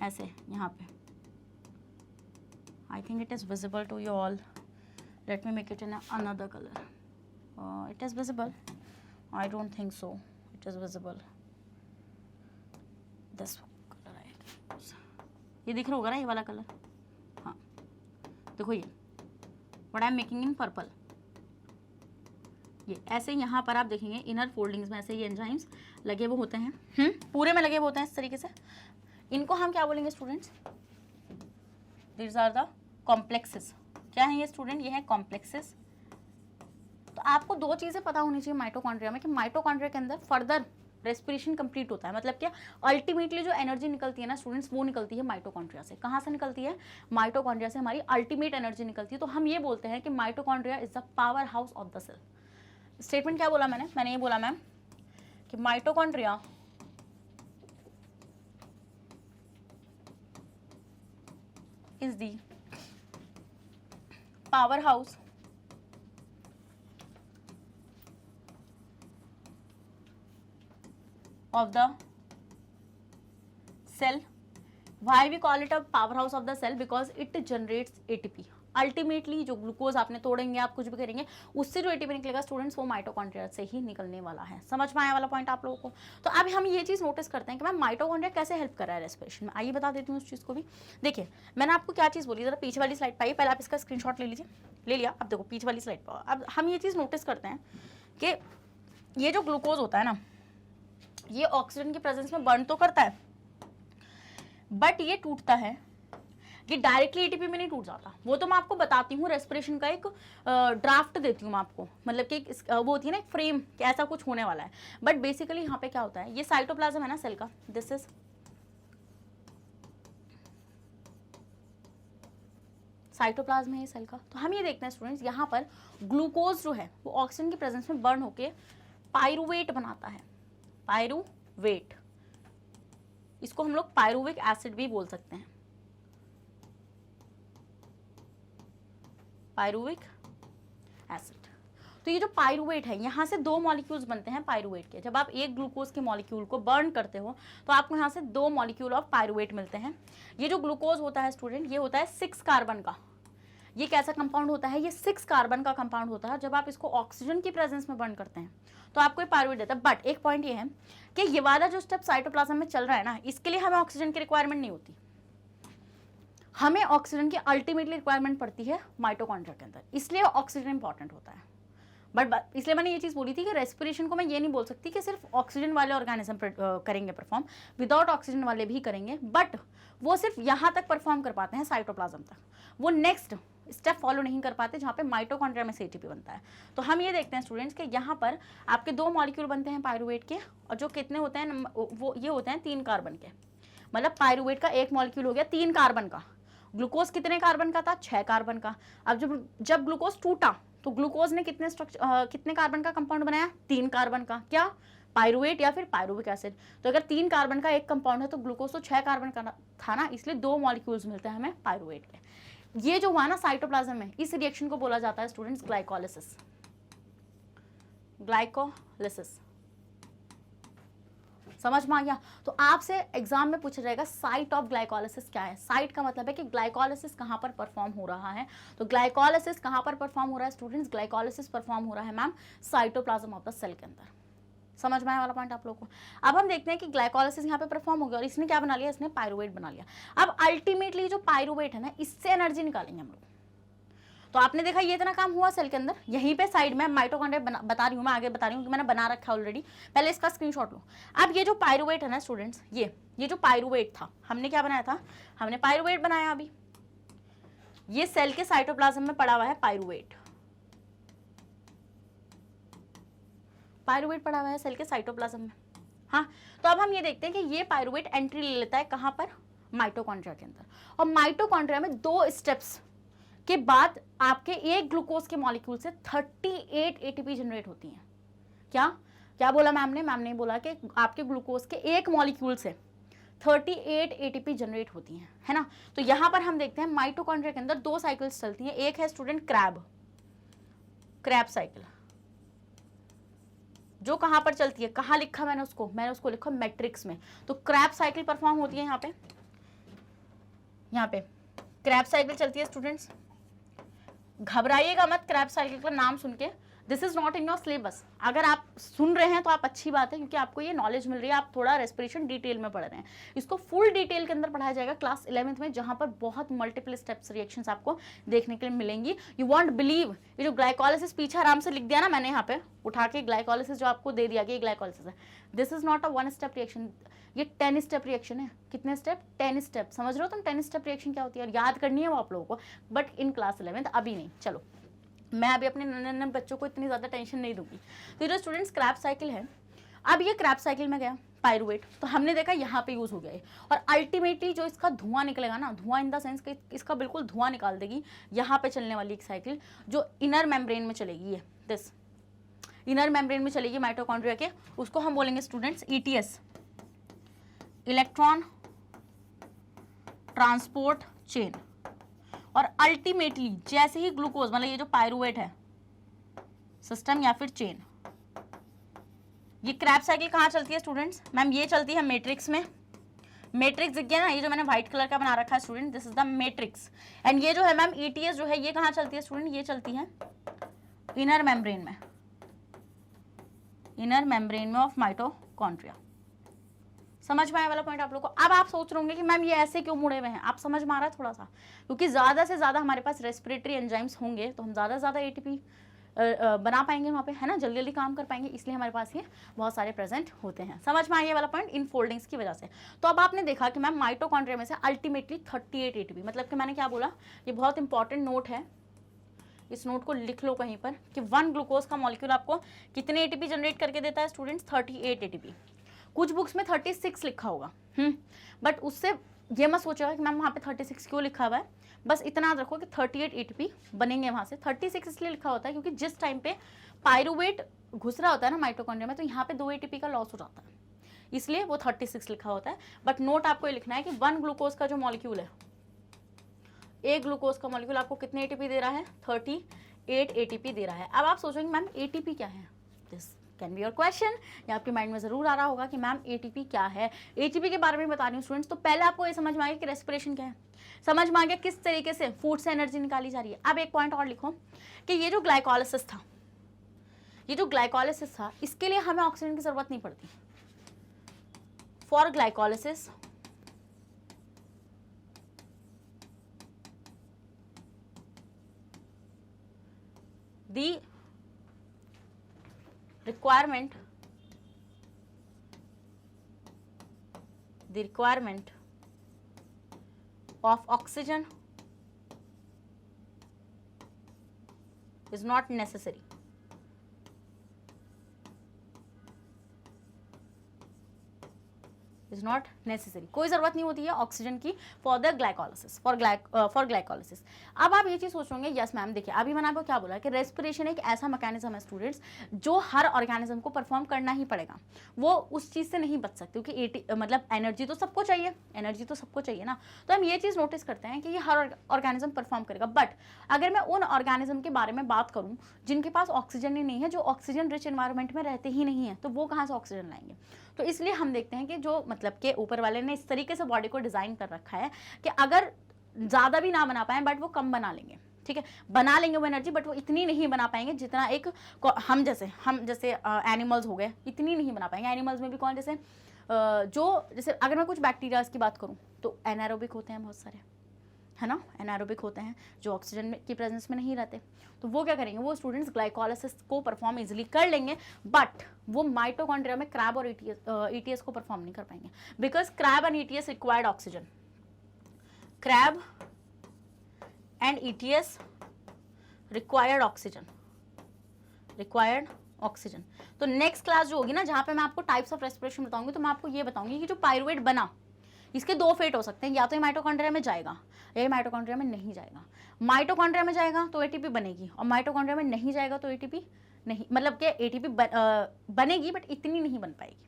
ऐसे यहाँ पे, I think it is visible to you all, let me make it in another colour, it is visible, I don't think so it is visible, this colour आएगा, ये दिख रहा होगा ना ये वाला कलर, हाँ देखो ये what I am making in purple, ये ऐसे यहाँ पर आप देखेंगे इनर फोल्डिंग्स में ऐसे ये एंजाइम्स लगे हुए होते हैं, पूरे में लगे हुए होते हैं इस तरीके से। इनको हम क्या बोलेंगे students, these are the complexes. क्या है ये स्टूडेंट, ये है कॉम्प्लेक्सेस। तो आपको दो चीज़ें पता होनी चाहिए माइटोकॉन्ड्रिया में, कि माइटोकॉन्ड्रिया के अंदर फर्दर रेस्पिरेशन कंप्लीट होता है, मतलब क्या अल्टीमेटली जो एनर्जी निकलती है ना स्टूडेंट्स, वो निकलती है माइटोकॉन्ड्रिया से। कहाँ से निकलती है? माइटोकॉन्ड्रिया से हमारी अल्टीमेट एनर्जी निकलती है। तो हम ये बोलते हैं कि mitochondria is the power house of the cell. Statement क्या बोला मैंने ये बोला मैम कि mitochondria is the powerhouse of the cell. Why we call it a powerhouse of the cell? Because it generates ATP. Ultimately जो ग्लूकोज आपने तोड़ेंगे, आप कुछ भी करेंगे, उससे जो एटीपी निकलेगा स्टूडेंट्स, वो माइटोकॉन्ड्रिया से ही निकलने वाला है। समझ में आया वाला पॉइंट आप लोगों को? तो अब हम ये चीज़ नोटिस करते हैं कि मैम माइटोकॉन्ड्रिया कैसे हेल्प कर रहा है रेस्पिरेशन में। आइए बता देती हूँ उस चीज़ को भी। देखिए मैंने आपको क्या चीज़ बोली, जरा पीछे वाली स्लाइड पर आइए, पहले आप इसका स्क्रीनशॉट ले लीजिए। ले लिया? अब देखो पीछे वाली स्लाइड पर अब हम ये चीज़ नोटिस करते हैं कि ये जो ग्लूकोज होता है ना, ये ऑक्सीजन की प्रेजेंस में बर्न तो करता है, बट ये टूटता है, ये डायरेक्टली एटीपी में नहीं टूट जाता। वो तो मैं आपको बताती हूँ, रेस्पिरेशन का एक ड्राफ्ट देती हूँ मैं आपको, मतलब कि वो होती है ना एक फ्रेम कि ऐसा कुछ होने वाला है। बट बेसिकली यहाँ पे क्या होता है, ये साइटोप्लाज्म है ना सेल का, दिस इज साइटोप्लाज्म है ये सेल का। तो हम ये देखते हैं स्टूडेंट्स, यहाँ पर ग्लूकोज जो है वो ऑक्सीजन की प्रेजेंस में बर्न होके पायरुवेट बनाता है। पायरुवेट, इसको हम लोग पायरुविक एसिड भी बोल सकते हैं, पायरुविक एसिड। तो ये जो पायरुवेट है, यहाँ से दो मॉलिक्यूल्स बनते हैं पायरुवेट के। जब आप एक ग्लूकोज के मॉलिक्यूल को बर्न करते हो तो आपको यहाँ से दो मॉलिक्यूल ऑफ पायरुवेट मिलते हैं। ये जो ग्लूकोज होता है स्टूडेंट, ये होता है 6 कार्बन का। ये कैसा कंपाउंड होता है? ये 6 कार्बन का कंपाउंड होता है। जब आप इसको ऑक्सीजन की प्रेजेंस में बर्न करते हैं तो आपको ये पायरुवेट देता है। बट एक पॉइंट ये है कि ये वाला जो स्टेप साइटोप्लाज्म में चल रहा है ना, इसके लिए हमें ऑक्सीजन की रिक्वायरमेंट नहीं होती, हमें ऑक्सीजन की अल्टीमेटली रिक्वायरमेंट पड़ती है माइटोकॉन्ड्रिया के अंदर, इसलिए ऑक्सीजन इंपॉर्टेंट होता है। बट इसलिए मैंने ये चीज़ बोली थी कि रेस्पिरेशन को मैं ये नहीं बोल सकती कि सिर्फ ऑक्सीजन वाले ऑर्गेनिज्म करेंगे परफॉर्म, विदाउट ऑक्सीजन वाले भी करेंगे, बट वो सिर्फ यहाँ तक परफॉर्म कर पाते हैं साइटोप्लाज्म तक, वो नेक्स्ट स्टेप फॉलो नहीं कर पाते जहाँ पे माइटोकॉन्ड्रिया में से एटीपी बनता है। तो हम ये देखते हैं स्टूडेंट्स कि यहाँ पर आपके दो मॉलिक्यूल बनते हैं पायरुवेट के, और जो कितने होते हैं वो ये होते हैं 3 कार्बन के। मतलब पायरुवेट का एक मॉलिक्यूल हो गया 3 कार्बन का। ग्लूकोज कितने कार्बन का था? 6 कार्बन का। अब जब ग्लूकोज टूटा तो ग्लूकोज ने कितने कार्बन का कंपाउंड बनाया? 3 कार्बन का। क्या? पायरुवेट या फिर पायरुविक एसिड। तो अगर 3 कार्बन का एक कंपाउंड है तो ग्लूकोज तो 6 कार्बन का था ना, इसलिए 2 मॉलिक्यूल्स मिलते हैं हमें पायरुवेट के। ये जो हुआ ना साइटोप्लाज्म में, इस रिएक्शन को बोला जाता है स्टूडेंट्स ग्लाइकोलिसिस। ग्लाइकोलिसिस समझ में आ गया? तो आपसे एग्जाम में पूछा जाएगा साइट ऑफ ग्लाइकोलिसिस क्या है। साइट का मतलब है कि ग्लाइकोलिसिस कहाँ पर परफॉर्म हो रहा है। तो ग्लाइकोलिसिस कहाँ पर परफॉर्म हो रहा है स्टूडेंट्स? ग्लाइकोलिसिस परफॉर्म हो रहा है ma'am cytoplasm of the cell के अंदर। समझ में आया वाला पॉइंट आप लोगों को? अब हम देखते हैं कि ग्लाइकोलिसिस यहाँ पे परफॉर्म हो गया और इसने क्या बना लिया? इसने पायरुवेट बना लिया। अब अल्टीमेटली जो पायरुवेट है ना, इससे एनर्जी निकालेंगे हम लोग। तो आपने देखा ये इतना काम हुआ सेल के अंदर। यहीं पे साइड में माइटोकॉन्ड्रिया बता रही हूँ, मैं आगे बता रही हूँ कि मैंने बना रखा है ऑलरेडी, पहले इसका स्क्रीनशॉट लो। अब ये जो पायरुवेट है ना स्टूडेंट्स, ये जो पायरुवेट था, हमने क्या बनाया था? हमने पायरुवेट बनाया। अभी ये सेल के साइटोप्लाज्म में पड़ा हुआ है पायरुवेट, पायरुवेट पड़ा हुआ है सेल के साइटोप्लाज्म में। हाँ, तो अब हम ये देखते हैं कि ये पायरुवेट एंट्री ले लेता है कहाँ पर? माइटोकॉन्ड्रिया के अंदर। और माइटोकॉन्ड्रिया में 2 स्टेप्स के बाद आपके एक ग्लूकोज के मॉलिक्यूल से 38 एटीपी जनरेट होती हैं। क्या? क्या बोला मैम ने बोला कि आपके ग्लूकोज के एक मॉलिक्यूल से 38 एटीपी जनरेट होती हैं, है ना। तो यहाँ पर हम देखते हैं माइटोकॉन्ड्रिया के अंदर 2 साइकिल्स चलती हैं। एक है स्टूडेंट क्रैब साइकिल, जो कहाँ पर चलती है, कहाँ लिखा मैंने उसको लिखा मैट्रिक्स में। तो क्रैब साइकिल परफॉर्म होती है यहाँ पे क्रैब साइकिल चलती है स्टूडेंट्स। घबराइएगा मत क्रैब साइकिल का नाम सुन के, this is not in your syllabus. अगर आप सुन रहे हैं तो आप अच्छी बात है, क्योंकि आपको ये नॉलेज मिल रही है, आप थोड़ा रेस्पिरेशन डिटेल में पढ़ रहे हैं। इसको फुल डिटेल के अंदर पढ़ाया जाएगा क्लास 11th में, जहां पर बहुत मल्टीपल स्टेप्स रिएक्शंस आपको देखने के लिए मिलेंगी। यू वॉन्ट बिलीव, ये जो ग्लाइकोलिसिस पीछे आराम से लिख दिया ना मैंने यहाँ पे उठा के, ग्लाइकोलिसिस जो आपको दे दिया कि ग्लाइकोलिसिस है, this is not a 1 step reaction, ये 10 स्टेप रिएक्शन है। कितने स्टेप? 10 स्टेप। समझ रहे हो तुम 10 स्टेप रिएक्शन क्या होती है, और याद करनी है वो आप लोगों को, बट इन क्लास 11th अभी नहीं। चलो मैं अभी अपने नन्हे बच्चों को इतनी ज़्यादा टेंशन नहीं दूंगी। तो जो स्टूडेंट्स क्रैब साइकिल है, अब ये क्रैब साइकिल में गया पायरुवेट, तो हमने देखा यहाँ पे यूज़ हो गया है, और अल्टीमेटली जो इसका धुआं निकलेगा ना, धुआं इन द सेंस कि इसका बिल्कुल धुआं निकाल देगी यहाँ पे चलने वाली एक साइकिल, जो इनर मेम्ब्रेन में चलेगी। ये दिस इनर मेम्ब्रेन में चलेगी माइटोकॉन्ड्रिया के, उसको हम बोलेंगे students ETS, electron transport chain. और अल्टीमेटली जैसे ही ग्लूकोज, मतलब ये जो पायरुवेट है सिस्टम या फिर चेन, ये क्रैब साइकिल कहाँ चलती है स्टूडेंट्स? मैम ये चलती है मैट्रिक्स में। मैट्रिक्स दिख गया ना, ये जो मैंने व्हाइट कलर का बना रखा है student, this is the matrix. And ये जो है मैम ETS जो है, ये कहाँ चलती है स्टूडेंट? ये चलती है इनर मेम्ब्रेन में, इनर मेम्ब्रेन में ऑफ माइटोकॉन्ड्रिया। समझ में आया वाला पॉइंट आप लोगों को? अब आप सोच रहे होंगे कि मैम ये ऐसे क्यों मुड़े हुए हैं, आप समझ में आ रहा है थोड़ा सा, क्योंकि ज़्यादा से ज़्यादा हमारे पास रेस्पिरेटरी एंजाइम्स होंगे तो हम ज़्यादा से ज़्यादा ATP बना पाएंगे वहाँ पे, है ना, जल्दी जल्दी काम कर पाएंगे, इसलिए हमारे पास ये बहुत सारे प्रेजेंट होते हैं। समझ में आया वाला पॉइंट इन फोल्डिंग्स की वजह से। तो अब आपने देखा कि मैम माइटोकॉन्ड्रिया में से अल्टीमेटली 38 ATP, मतलब कि मैंने क्या बोला, ये बहुत इंपॉर्टेंट नोट है, इस नोट को लिख लो कहीं पर, कि 1 ग्लूकोज का मॉलिक्यूल आपको कितने ATP जनरेट करके देता है स्टूडेंट्स? 38 ATP। कुछ बुक्स में 36 लिखा होगा, बट उससे ये मत सोचेगा कि मैम वहाँ पे 36 क्यों लिखा हुआ है, बस इतना याद रखो कि 38 ATP बनेंगे वहाँ से। 36 इसलिए लिखा होता है क्योंकि जिस टाइम पे पायरुवेट घुस रहा होता है ना माइटोकॉन्ड्रिया में, तो यहाँ पे 2 ATP का लॉस हो जाता है, इसलिए वो 36 लिखा होता है। बट नोट आपको ये लिखना है कि 1 ग्लूकोज का जो मॉलिक्यूल है, एक ग्लूकोज का मॉलिक्यूल आपको कितने ATP दे रहा है? 38 ATP दे रहा है। अब आप सोचेंगे मैम ATP क्या है? This can be your question, या आपके माइंड में जरूर आ रहा होगा कि मैम ATP क्या है। ATP के बारे में बता रही हूँ स्टूडेंट्स। तो पहले आपको ये समझ में आ गया कि रेस्पिरेशन क्या है, समझ में आ गया किस तरीके से फूड से एनर्जी निकाली जा रही है। अब एक पॉइंट और लिखो कि ये जो ग्लाइकोलिसिस था, इसके लिए हमें ऑक्सीजन की जरूरत नहीं पड़ती। For glycolysis the requirement of oxygen is not necessary. Is not necessary, कोई ज़रूरत नहीं होती है ऑक्सीजन की for the glycolysis, for glycolysis. अब आप ये चीज़ सोचोगे, यस मैम देखिए अभी मैंने आपको क्या बोला कि रेस्पिरेशन एक ऐसा मैकेनिज्म है स्टूडेंट्स जो हर ऑर्गेनिज्म को परफॉर्म करना ही पड़ेगा, वो उस चीज़ से नहीं बच सकते, क्योंकि मतलब एनर्जी तो सबको चाहिए, ना। तो हम ये चीज़ नोटिस करते हैं कि ये हर ऑर्गेनिज्म परफॉर्म करेगा। बट अगर मैं उन ऑर्गेनिज्म के बारे में बात करूँ जिनके पास ऑक्सीजन ही नहीं है, जो ऑक्सीजन रिच एनवायरनमेंट में रहते ही नहीं है, तो वो कहाँ से ऑक्सीजन लाएंगे? तो इसलिए हम देखते हैं कि जो मतलब के ऊपर वाले ने इस तरीके से बॉडी को डिजाइन कर रखा है कि अगर ज्यादा भी ना बना पाए बट वो कम बना लेंगे, ठीक है, बना लेंगे वो एनर्जी, बट वो इतनी नहीं बना पाएंगे जितना एक हम जैसे एनिमल्स हो गए, इतनी नहीं बना पाएंगे। एनिमल्स में भी कौन, जैसे अगर मैं कुछ बैक्टीरियाज की बात करूं तो एनारोबिक होते हैं बहुत सारे, है ना, एनारोबिक होते हैं जो ऑक्सीजन की प्रेजेंस में नहीं रहते, तो वो क्या करेंगे, वो स्टूडेंट्स ग्लाइकोलिसिस को परफॉर्म इजीली कर लेंगे, बट वो माइटोकॉन्ड्रिया में क्रैब और ETS को परफॉर्म नहीं कर पाएंगे, because crab and ETS required oxygen, crab and ETS required oxygen. तो नेक्स्ट क्लास जो होगी ना, जहाँ पे मैं आपको टाइप्स ऑफ रेस्पिरेशन बताऊंगी, तो मैं आपको ये बताऊंगी कि जो पायरुवेट बना, इसके 2 फेट हो सकते हैं, या तो ये माइटोकॉन्ड्रिया में जाएगा या माइटोकॉन्ड्रिया में नहीं जाएगा। माइटोकॉन्ड्रिया में जाएगा तो ATP बनेगी, और माइटोकॉन्ड्रिया में नहीं जाएगा तो ATP नहीं, मतलब कि एटीपी बनेगी बट इतनी नहीं बन पाएगी।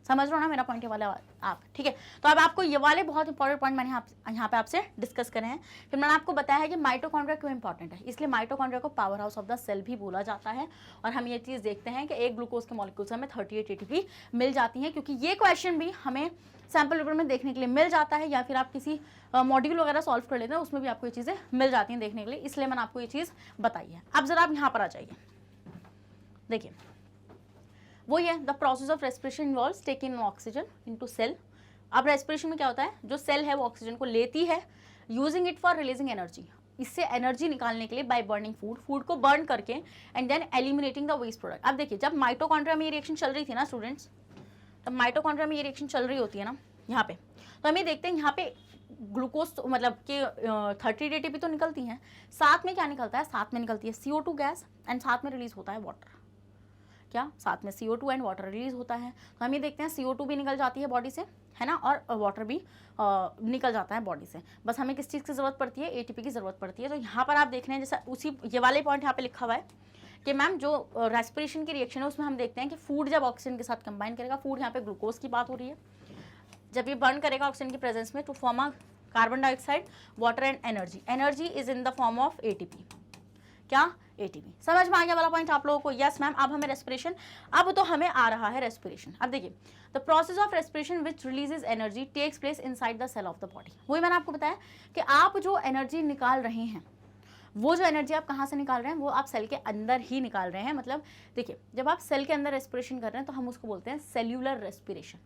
समझ रहे हो ना मेरा पॉइंट ये वाला आप, ठीक है। तो अब आपको ये वाले बहुत इंपॉर्टेंट पॉइंट मैंने यहाँ पे आपसे डिस्कस करे हैं। फिर मैंने आपको बताया है कि माइटोकॉन्ड्रिया क्यों इंपॉर्टेंट है, इसलिए माइटोकॉन्ड्रिया को power house of the cell भी बोला जाता है। और हम ये चीज़ देखते हैं कि एक ग्लूकोज के मॉलिक्यूल से हमें 38 एटीपी मिल जाती है, क्योंकि ये क्वेश्चन भी हमें सैम्पल पेपर में देखने के लिए मिल जाता है, या फिर आप किसी मॉड्यूल वगैरह सॉल्व कर लेते हैं, उसमें भी आपको ये चीज़ें मिल जाती हैं देखने के लिए, इसलिए मैंने आपको ये चीज़ बताई है। अब जरा आप यहाँ पर आ जाइए, देखिए वो ये the process of respiration involves taking oxygen into cell. अब रेस्पिरेशन में क्या होता है, जो सेल है वो ऑक्सीजन को लेती है, using it for releasing energy, इससे एनर्जी निकालने के लिए बाय बर्निंग फूड को बर्न करके and then eliminating the waste product. अब देखिए जब माइटोकॉन्ड्रिया में ये रिएक्शन चल रही थी ना स्टूडेंट्स, तब माइटोकॉन्ड्रिया में ये रिएक्शन चल रही होती है ना यहाँ पे, तो हम ये देखते हैं यहाँ पे ग्लूकोज मतलब कि 30 एटीपी तो निकलती हैं, साथ में क्या निकलता है, साथ में निकलती है CO2 गैस एंड साथ में रिलीज होता है वाटर। क्या, साथ में CO2 एंड वाटर रिलीज होता है। तो हम ये देखते हैं CO2 भी निकल जाती है बॉडी से, है ना, और वाटर भी निकल जाता है बॉडी से। बस हमें किस चीज़ की ज़रूरत पड़ती है, एटीपी की ज़रूरत पड़ती है। तो यहाँ पर आप देख रहे हैं जैसा उसी ये वाले पॉइंट यहाँ पे लिखा हुआ है कि मैम जो रेस्पिरेशन की रिएक्शन है उसमें हम देखते हैं कि फूड जब ऑक्सीजन के साथ कंबाइन करेगा, फूड यहाँ पे ग्लूकोज की बात हो रही है, जब ये बर्न करेगा ऑक्सीजन की प्रेजेंस में to form a carbon dioxide, water and energy. Energy is in the form of ATP. क्या, एटीपी। समझ में आ गया वाला पॉइंट आप लोगों को? Yes ma'am. अब हमें रेस्पिरेशन, अब तो हमें आ रहा है रेस्पिरेशन। अब देखिए the process of respiration which releases energy takes place inside the cell of the body. वही मैंने आपको बताया कि आप जो एनर्जी निकाल रहे हैं, वो जो एनर्जी आप कहाँ से निकाल रहे हैं, वो आप सेल के अंदर ही निकाल रहे हैं। मतलब देखिए जब आप सेल के अंदर रेस्पिरेशन कर रहे हैं तो हम उसको बोलते हैं सेल्यूलर रेस्पिरेशन।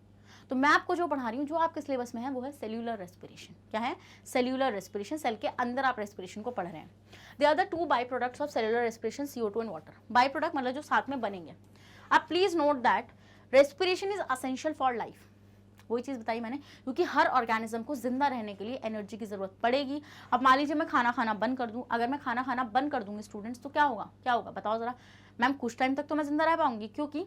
तो मैं आपको जो पढ़ा रही हूँ, जो आपके सिलेबस में है, वो है सेल्यूलर रेस्पिरेशन। क्या है, सेल्यूलर रेस्पिरेशन। सेल के अंदर आप रेस्पिरेशन को पढ़ रहे हैं। They are the 2 by products of cellular respiration, CO2 and water. By product मतलब जो साथ में बनेंगे। अब please note that respiration is essential for life. वही चीज़ बताई मैंने, क्योंकि हर ऑर्गेनिज्म को जिंदा रहने के लिए एनर्जी की जरूरत पड़ेगी। अब मान लीजिए मैं खाना खाना बंद कर दूं, अगर मैं खाना खाना बंद कर दूंगी स्टूडेंट्स, तो क्या होगा, क्या होगा बताओ जरा। मैम कुछ टाइम तक तो मैं जिंदा रह पाऊंगी, क्योंकि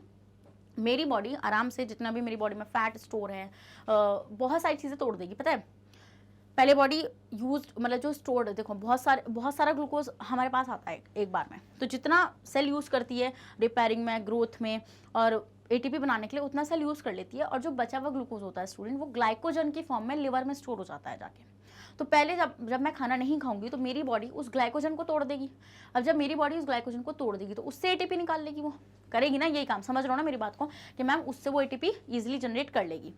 मेरी बॉडी आराम से जितना भी मेरी बॉडी में फैट स्टोर है, बहुत सारी चीज़ें तोड़ देगी। पता है पहले बॉडी यूज मतलब जो स्टोर्ड, देखो बहुत सारा ग्लूकोज हमारे पास आता है एक बार में, तो जितना सेल यूज़ करती है रिपेयरिंग में, ग्रोथ में और एटीपी बनाने के लिए, उतना सेल यूज़ कर लेती है। और जो बचा हुआ ग्लूकोज होता है स्टूडेंट, वो ग्लाइकोजन की फॉर्म में लिवर में स्टोर हो जाता है जाके। तो पहले जब मैं खाना नहीं खाऊंगी तो मेरी बॉडी उस ग्लाइकोजन को तोड़ देगी। अब जब मेरी बॉडी उस ग्लाइकोजन को तोड़ देगी तो उससे एटीपी निकाल लेगी, वो करेगी ना यही काम। समझ रहे हो ना मेरी बात को, कि मैम उससे वो एटीपी इजीली जनरेट कर लेगी।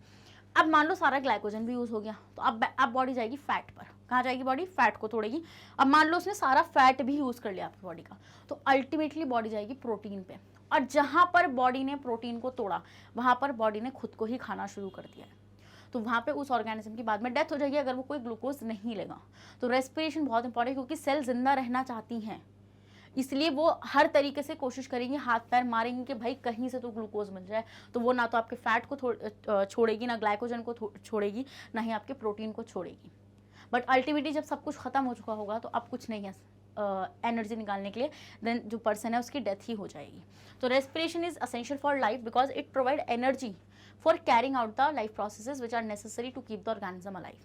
अब मान लो सारा ग्लाइकोजन भी यूज हो गया, तो अब बॉडी जाएगी फैट पर। कहाँ जाएगी बॉडी, फैट को तोड़ेगी। अब मान लो उसने सारा फैट भी यूज कर लिया आपकी बॉडी का, तो अल्टीमेटली बॉडी जाएगी प्रोटीन पे। और जहां पर बॉडी ने प्रोटीन को तोड़ा, वहां पर बॉडी ने खुद को ही खाना शुरू कर दिया है, तो वहाँ पे उस ऑर्गेनिज्म की बाद में डेथ हो जाएगी अगर वो कोई ग्लूकोज नहीं लेगा। तो रेस्पिरेशन बहुत इंपॉर्टेंट, क्योंकि सेल जिंदा रहना चाहती हैं, इसलिए वो हर तरीके से कोशिश करेंगी, हाथ पैर मारेंगी कि भाई कहीं से तो ग्लूकोज मिल जाए। तो वो ना तो आपके फैट को छोड़ेगी, ना ग्लाइकोजन को छोड़ेगी, ना ही आपके प्रोटीन को छोड़ेगी। बट अल्टीमेटली जब सब कुछ खत्म हो चुका होगा तो अब कुछ नहीं है एनर्जी निकालने के लिए, देन जो पर्सन है उसकी डेथ ही हो जाएगी। तो respiration is essential for life because it provide energy for carrying out the life processes which are necessary to keep the organism alive.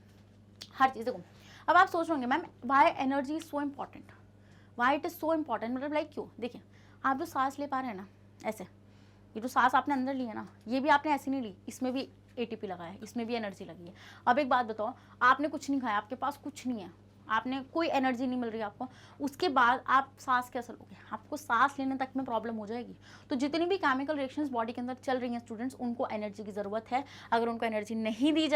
हर चीज़ को अब आप सोच रहे ma'am why energy is so important, why it is so important, मतलब लाइक क्यों। देखिए आप जो सांस ले पा रहे हैं ना, ऐसे ये जो सांस आपने अंदर ली है ना, ये भी आपने ऐसे नहीं ली, इसमें भी एटीपी लगा है, इसमें भी एनर्जी लगी है। अब एक बात बताओ, आपने कुछ नहीं खाया, आपके पास कुछ नहीं है, आपने कोई एनर्जी नहीं मिल रही आपको, उसके बाद आप सांस कैसे लोगे, आपको सांस लेने तक में प्रॉब्लम हो जाएगी। तो जितनी भी केमिकल रिएक्शंस बॉडी के अंदर चल रही हैं स्टूडेंट्स, उनको एनर्जी की ज़रूरत है। अगर उनको एनर्जी नहीं दी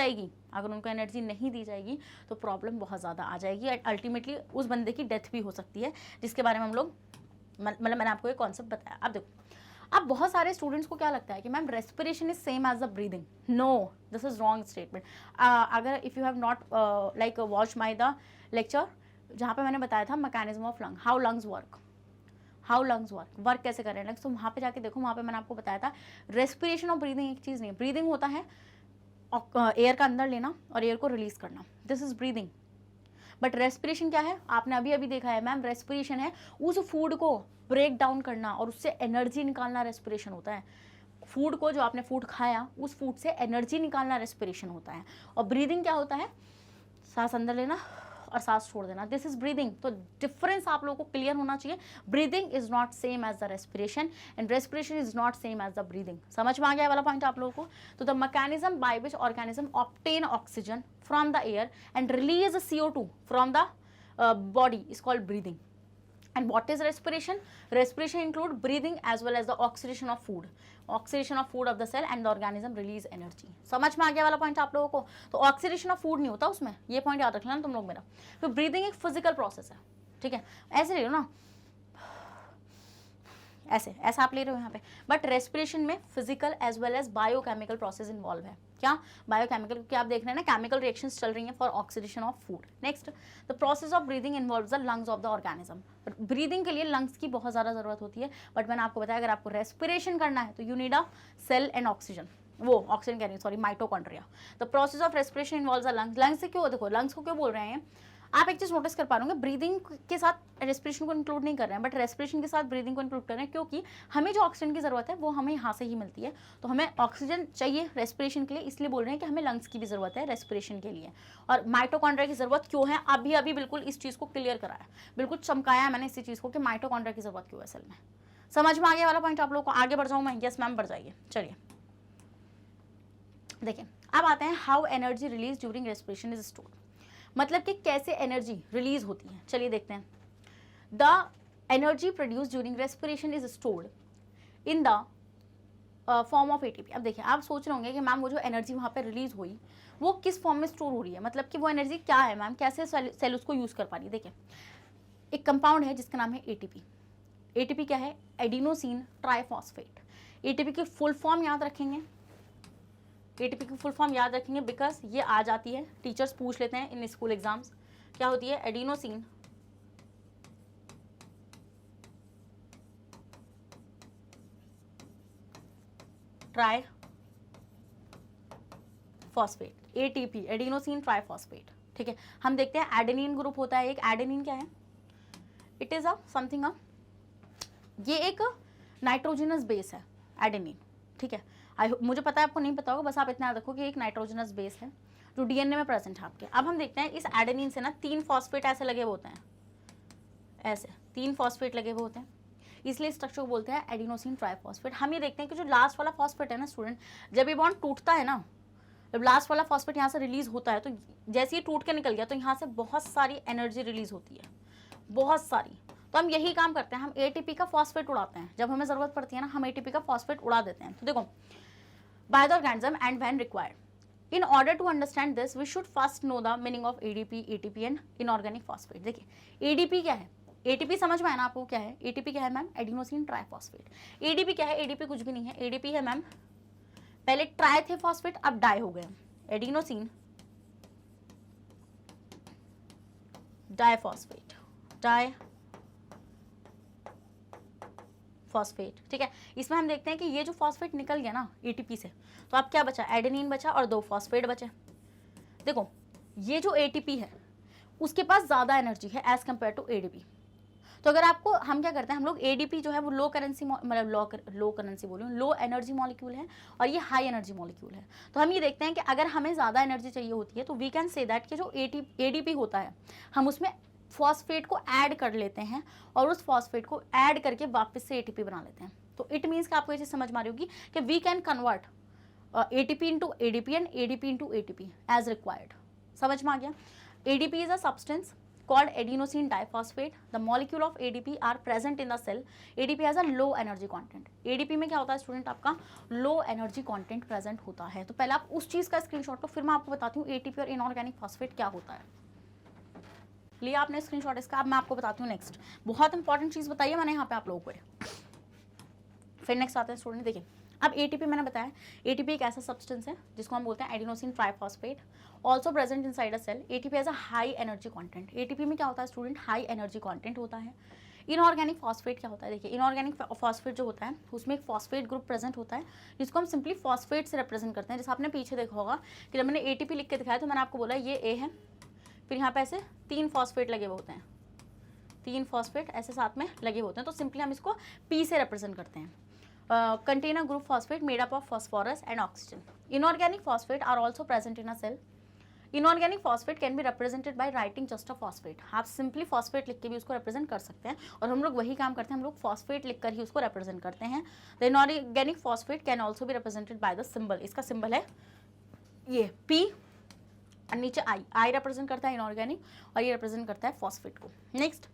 जाएगी, तो प्रॉब्लम बहुत ज़्यादा आ जाएगी। अल्टीमेटली उस बंदे की डेथ भी हो सकती है, जिसके बारे में हम लोग मतलब मैंने आपको एक कॉन्सेप्ट बताया। अब देखो, अब बहुत सारे स्टूडेंट्स को क्या लगता है कि ma'am respiration is same as the breathing. No, this is wrong statement. अगर if you have not like watch my the lecture, जहाँ पे मैंने बताया था mechanism of lung, how lungs work कैसे कर रहे हैं लंग्स, तो वहाँ पे जाके देखो, वहाँ पे मैंने आपको बताया था रेस्पिरेशन और ब्रीदिंग एक चीज़ नहीं है। ब्रीदिंग होता है एयर का अंदर लेना और एयर को रिलीज करना, this is breathing. But respiration क्या है, आपने अभी अभी देखा है मैम, रेस्पिरेशन है उस फूड को ब्रेक डाउन करना और उससे एनर्जी निकालना, रेस्पिरेशन होता है। फूड को, जो आपने फूड खाया, उस फूड से एनर्जी निकालना रेस्पिरेशन होता है। और ब्रीदिंग क्या होता है, सांस अंदर लेना और सांस छोड़ देना, दिस इज ब्रीदिंग। तो डिफरेंस आप लोगों को क्लियर होना चाहिए। Breathing is not same as the respiration and respiration is not same as the breathing. समझ में आ गया वाला पॉइंट आप लोगों को? तो the mechanism by which organism obtain oxygen from the air and release CO2 from the body is called breathing. And what is respiration? Respiration include breathing as well as the oxidation of food of the cell and the organism release energy. समझ में आ गया वाला पॉइंट आप लोगों को? तो ऑक्सीडेशन ऑफ फूड नहीं होता उसमें, ये पॉइंट याद रख लेना तुम लोग मेरा। तो ब्रीदिंग एक फिजिकल प्रोसेस है, ठीक है, ऐसे ले लो ना, ऐसे ऐसा आप ले रहे हो यहाँ पे, बट रेस्पिरेशन में physical as well as biochemical process involve है। क्या? बायोकेमिकल, क्योंकि आप देख रहे हैं ना केमिकल रिएक्शंस चल रही हैं for oxidation of food. Next, the process of breathing involves the lungs of the organism. Breathing के लिए लंग्स की बहुत ज़्यादा जरूरत होती है, बट मैंने आपको बताया अगर आपको रेस्पिरेशन करना है तो you need a cell and oxygen, वो ऑक्सीजन कह रही हूँ, sorry, mitochondria. The process of respiration involves the lungs. Lungs से क्यों, देखो लंग्स को क्यों बोल रहे हैं, आप एक चीज नोटिस कर पा रहे होंगे, ब्रीदिंग के साथ रेस्पिरेशन को इंक्लूड नहीं कर रहे हैं, बट रेस्पिरेशन के साथ ब्रीदिंग को इंक्लूड कर रहे हैं, क्योंकि हमें जो ऑक्सीजन की जरूरत है वो हमें यहाँ से ही मिलती है। तो हमें ऑक्सीजन चाहिए रेस्पिरेशन के लिए, इसलिए बोल रहे हैं कि हमें लंग्स की भी जरूरत है रेस्पिरेशन के लिए। और माइटोकॉन्ड्रिया की जरूरत क्यों है, अभी बिल्कुल इस चीज को क्लियर कराया, बिल्कुल चमकाया है मैंने इसी चीज को कि माइटोकॉन्ड्रिया की जरूरत क्यों है असल में। समझ में आ गया वाला पॉइंट आप लोगों को? आगे बढ़ जाऊँ मैं? यस मैम, बढ़ जाइए। चलिए देखिए, अब आते हैं how energy release during respiration is stored, मतलब कि कैसे एनर्जी रिलीज होती है। चलिए देखते हैं। The energy produce during respiration is stored in the form of ATP। अब देखिए, आप सोच रहे होंगे कि मैम वो जो एनर्जी वहाँ पे रिलीज हुई वो किस फॉर्म में स्टोर हो रही है, मतलब कि वो एनर्जी क्या है मैम, कैसे सेल उसको यूज कर पा रही है। देखिए, एक कंपाउंड है जिसका नाम है ATP। ATP क्या है? Adenosine triphosphate. ATP की फुल फॉर्म याद रखेंगे, ATP की फुल फॉर्म याद रखेंगे, बिकॉज ये आ जाती है, टीचर्स पूछ लेते हैं इन स्कूल एग्जाम्स। क्या होती है? Adenosine try phosphate, ATP, adenosine triphosphate. ठीक है, हम देखते हैं एडेनिन ग्रुप होता है एक। एडेनिन क्या है? इट इज अ समथिंग अ, ये एक नाइट्रोजनस बेस है एडेनिन, ठीक है। मुझे पता है आपको नहीं पता होगा, बस आप इतना याद रखो कि एक नाइट्रोजनस बेस है जो DNA में प्रेजेंट है आपके। अब हम देखते हैं इस एडेनिन से ना 3 फॉस्फेट ऐसे लगे हुए होते हैं, ऐसे 3 फॉस्फेट लगे हुए होते हैं, इसलिए स्ट्रक्चर को बोलते हैं एडिनोसिन ट्राइफॉस्फेट। हम ये देखते हैं कि जो लास्ट वाला फॉस्फेट है ना स्टूडेंट, जब ये बॉन्ड टूटता है ना, जब लास्ट वाला फॉस्फेट यहाँ से रिलीज होता है, तो जैसे ही टूट के निकल गया तो यहाँ से बहुत सारी एनर्जी रिलीज होती है, बहुत सारी। तो हम यही काम करते हैं, हम ATP का फॉस्फेट उड़ाते हैं, जब हमें जरूरत पड़ती है ना हम ATP का फॉस्फेट उड़ा देते हैं। तो देखो, by the organism and when required. In order to understand this we should first know the meaning of ADP, ATP and inorganic phosphate. देखिए, ADP क्या है? ATP समझ में आया ना आपको क्या है? ATP क्या है मैम? Adenosine triphosphate. ADP क्या है? ADP कुछ भी नहीं है, ADP है मैम, पहले ट्राई थे फॉस्फेट, अब डाई हो गए, एडिनोसिन डाइफॉस्फेट, डाई फॉस्फेट। ठीक है, इसमें हम देखते हैं कि ये जो फॉस्फेट निकल गया ना ATP से, तो अब क्या बचा? एडेनिन बचा और 2 फॉस्फेट बचे। देखो, ये जो ATP है उसके पास ज़्यादा एनर्जी है एज कम्पेयर टू ADP। तो अगर आपको, हम क्या करते हैं, हम लोग ADP जो है वो लो करेंसी, मतलब लो करेंसी बोलूँ, लो एनर्जी मॉलिक्यूल है और ये हाई एनर्जी मॉलिक्यूल है। तो हम ये देखते हैं कि अगर हमें ज़्यादा एनर्जी चाहिए होती है तो वी कैन से दैट कि जो ADP होता है हम उसमें फॉस्फेट को ऐड कर लेते हैं और उस फॉस्फेट को ऐड करके वापस से ATP बना लेते हैं। तो इट मीन्स कि आपको ये चीज़ समझ में आ रही होगी कि we can convert ATP into ADP and ADP into ATP as required. समझ में आ गया? ADP is a substance called adenosine diphosphate. The molecule of ADP are present in the cell. ADP has a low energy content. ADP में क्या होता है स्टूडेंट? आपका low energy content present होता है। तो पहले आप उस चीज़ का स्क्रीनशॉट लो, फिर मैं आपको बताती हूँ ATP और इनऑर्गेनिक फॉस्फेट क्या होता है। लिया आपने स्क्रीनशॉट इसका? अब मैं आपको बताती हूँ नेक्स्ट, बहुत इंपॉर्टेंट चीज़ बताइए मैंने यहाँ पे आप लोगों को। फिर नेक्स्ट आते हैं स्टूडेंट, देखिए अब ATP मैंने बताया, ATP एक ऐसा सब्सटेंस है जिसको हम बोलते हैं adenosine triphosphate, also present inside a cell. ATP has a high energy content. ATP में क्या होता है स्टूडेंट? हाई एनर्जी कंटेंट होता है। इनऑर्गेनिक फॉस्फेट क्या होता है? देखिए, इनऑर्गेनिक फॉस्फेट जो होता है उसमें एक फॉस्फेट ग्रुप प्रेजेंट होता है जिसको हम सिंपली फॉस्फेट से रिप्रेजेंट करते हैं। जैसे आपने पीछे देखा होगा कि जब मैंने ATP लिख के दिखाया तो मैंने आपको बोला ये A है, फिर यहाँ पे ऐसे 3 फॉस्फेट लगे हुए होते हैं, 3 फॉस्फेट ऐसे साथ में लगे होते हैं, तो सिंपली हम इसको P से रिप्रेजेंट करते हैं। Contain a group phosphate made up of phosphorus and oxygen. Inorganic phosphate are also present in a cell. Inorganic phosphate can be represented by writing just a phosphate. आप सिंपली फॉस्फेट लिख के भी उसको रिप्रेजेंट कर सकते हैं, और हम लोग वही काम करते हैं, हम लोग फॉस्फेट लिखकर ही उसको रिप्रेजेंट करते हैं। The inorganic phosphate can also be represented by the symbol, इसका सिंबल है ये P, और नीचे आई रिप्रेजेंट करता है इनऑर्गेनिक, और ये रिप्रेजेंट करता है फॉस्फेट को। नेक्स्ट,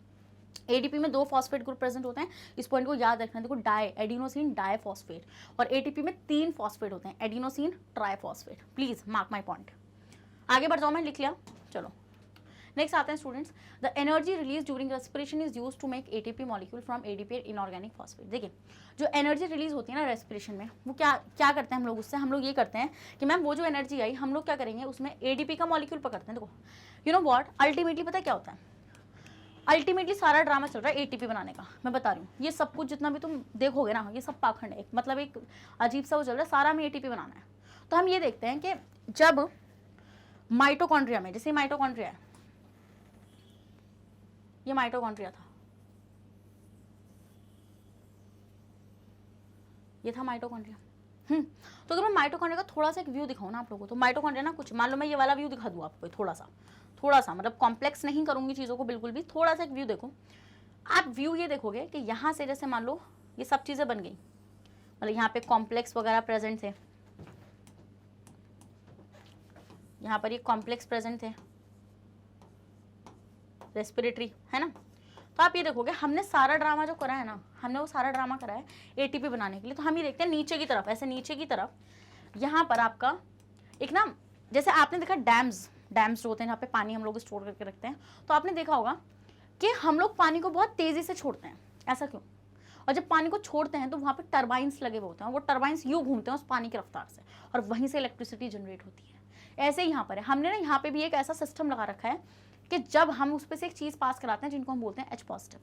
एटीपी में 2 फॉस्फेट ग्रुप प्रेजेंट होते हैं, इस पॉइंट को याद रखना। देखो एडिनोसिन डाइफॉस्फेट, और एटीपी में 3 फॉस्फेट होते हैं, adenosine triphosphate. Please mark my point. आगे बढ़ जाओ, मैं लिख लिया, चलो नेक्स्ट आते हैं students. The energy release during respiration is used to make ATP molecule from ADP inorganic phosphate. देखिए जो एनर्जी रिलीज होती है ना रेस्पिरेशन में, वो क्या करते हैं हम लोग उससे, हम लोग ये करते हैं कि मैम वो जो एनर्जी आई हम लोग क्या करेंगे उसमें एडीपी का मॉलिक्यूल पकड़ते हैं। देखो यू नो व्हाट, अल्टीमेटली पता है क्या होता है, अल्टीमेटली सारा ड्रामा चल रहा है एटीपी बनाने का। मैं बता रही हूँ ये सब कुछ जितना भी तुम देखोगे ना, ये सब पाखंड है, मतलब एक अजीब सा वो चल रहा है, सारा में एटीपी बनाना है। तो हम ये देखते हैं कि जब माइटोकॉन्ड्रिया में, जैसे माइटोकॉन्ड्रिया है, ये माइटोकॉन्ड्रिया था, ये था माइटोकॉन्ड्रिया। तो अगर मैं माइटोकॉन्ड्रिया का थोड़ा सा एक व्यू दिखाऊं ना आप लोगों को, तो माइटोकॉन्ड्रिया ना कुछ मान लो मैं ये वाला व्यू दिखा दूं आपको, थोड़ा सा मतलब कॉम्प्लेक्स नहीं करूंगी चीज़ों को बिल्कुल भी, थोड़ा सा एक व्यू देखो आप। व्यू ये देखोगे कि यहाँ से जैसे मान लो ये सब चीज़ें बन गई, मतलब यहाँ पे कॉम्प्लेक्स वगैरह प्रेजेंट थे, यहाँ पर ये कॉम्प्लेक्स प्रेजेंट थे रेस्पिरेटरी, है ना। तो आप ये देखोगे हमने सारा ड्रामा जो करा है ना, हमने वो सारा ड्रामा करा है एटीपी बनाने के लिए। तो हम ये देखते हैं नीचे की तरफ, ऐसे नीचे की तरफ यहाँ पर आपका एक ना, जैसे आपने देखा डैम्स जो होते हैं जहाँ पे पानी हम लोग स्टोर करके रखते हैं, तो आपने देखा होगा कि हम लोग पानी को बहुत तेज़ी से छोड़ते हैं। ऐसा क्यों? और जब पानी को छोड़ते हैं तो वहाँ पे टरबाइंस लगे हुए होते हैं, वो टरबाइंस यूँ घूमते हैं उस पानी की रफ्तार से, और वहीं से इलेक्ट्रिसिटी जनरेट होती है। ऐसे ही यहाँ पर है, हमने ना यहाँ पे भी एक ऐसा सिस्टम लगा रखा है कि जब हम उस पर से एक चीज़ पास कराते हैं जिनको हम बोलते हैं H पॉजिटिव,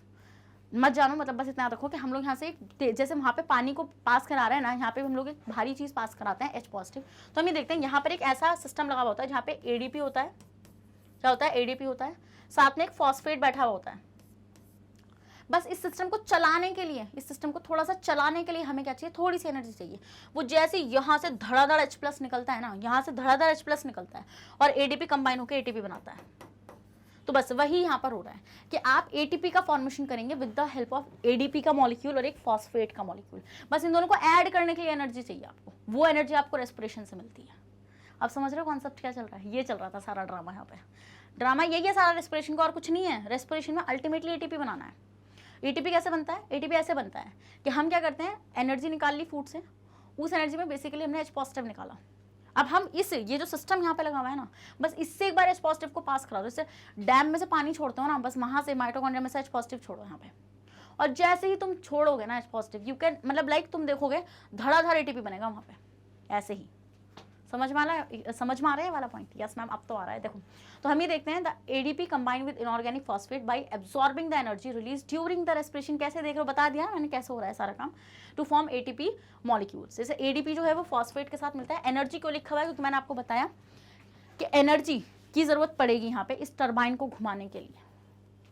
मत जानो, मतलब बस इतना रखो कि हम लोग यहाँ से जैसे वहाँ पे पानी को पास करा रहे हैं ना, यहाँ पे हम लोग एक भारी चीज़ पास कराते हैं H पॉजिटिव। तो हम ये देखते हैं यहाँ पर एक ऐसा सिस्टम लगा हुआ होता है जहाँ पे एडीपी होता है, क्या होता है, एडीपी होता है, साथ में एक फॉस्फेट बैठा हुआ होता है। बस इस सिस्टम को चलाने के लिए, इस सिस्टम को थोड़ा सा चलाने के लिए हमें क्या चाहिए, थोड़ी सी एनर्जी चाहिए। वो जैसे यहाँ से धड़ाधड़ H+ निकलता है ना, यहाँ से धड़ाधड़ H+ निकलता है और एडीपी कंबाइन होकर एटीपी बनाता है। तो बस वही यहाँ पर हो रहा है कि आप एटीपी का फॉर्मेशन करेंगे with the help of ADP का मॉलिक्यूल और एक फॉस्फेट का मॉलिक्यूल। बस इन दोनों को ऐड करने के लिए एनर्जी चाहिए आपको, वो एनर्जी आपको रेस्पिरेशन से मिलती है। आप समझ रहे हो कॉन्सेप्ट क्या चल रहा है? ये चल रहा था सारा ड्रामा। यहाँ पे ड्रामा यही है सारा रेस्पिरेशन का, और कुछ नहीं है। रेस्पिरेशन में अल्टीमेटली एटीपी बनाना है। एटीपी कैसे बनता है? एटीपी ऐसे बनता है कि हम क्या करते हैं, एनर्जी निकाल ली फूड से, उस एनर्जी में बेसिकली हमने H पॉजिटिव निकाला। अब हम ये जो सिस्टम यहाँ पे लगा हुआ है ना, बस इससे एक बार H पॉजिटिव को पास करा दो। जैसे डैम में से पानी छोड़ते हो ना, बस वहाँ से माइटोकॉन्ड्रिया में से H पॉजिटिव छोड़ो यहाँ पे, और जैसे ही तुम छोड़ोगे ना H पॉजिटिव, यू कैन मतलब लाइक तुम देखोगे धड़ाधड़ एटीपी बनेगा वहाँ पे, ऐसे ही। समझ में आ रहा है वाला पॉइंट? यस मैम, अब तो आ रहा है। देखो तो हम ये देखते हैं the ADP combined with inorganic phosphate bye absorbing the energy release during the respiration. कैसे देख रहे हो, बता दिया मैंने कैसे हो रहा है सारा काम, टू फॉर्म एटीपी मॉलिक्यूल्स। जैसे एडीपी जो है वो फॉस्फेट के साथ मिलता है। एनर्जी क्यों लिखा हुआ है? क्योंकि मैंने आपको बताया कि एनर्जी की जरूरत पड़ेगी यहाँ पे इस टरबाइन को घुमाने के लिए,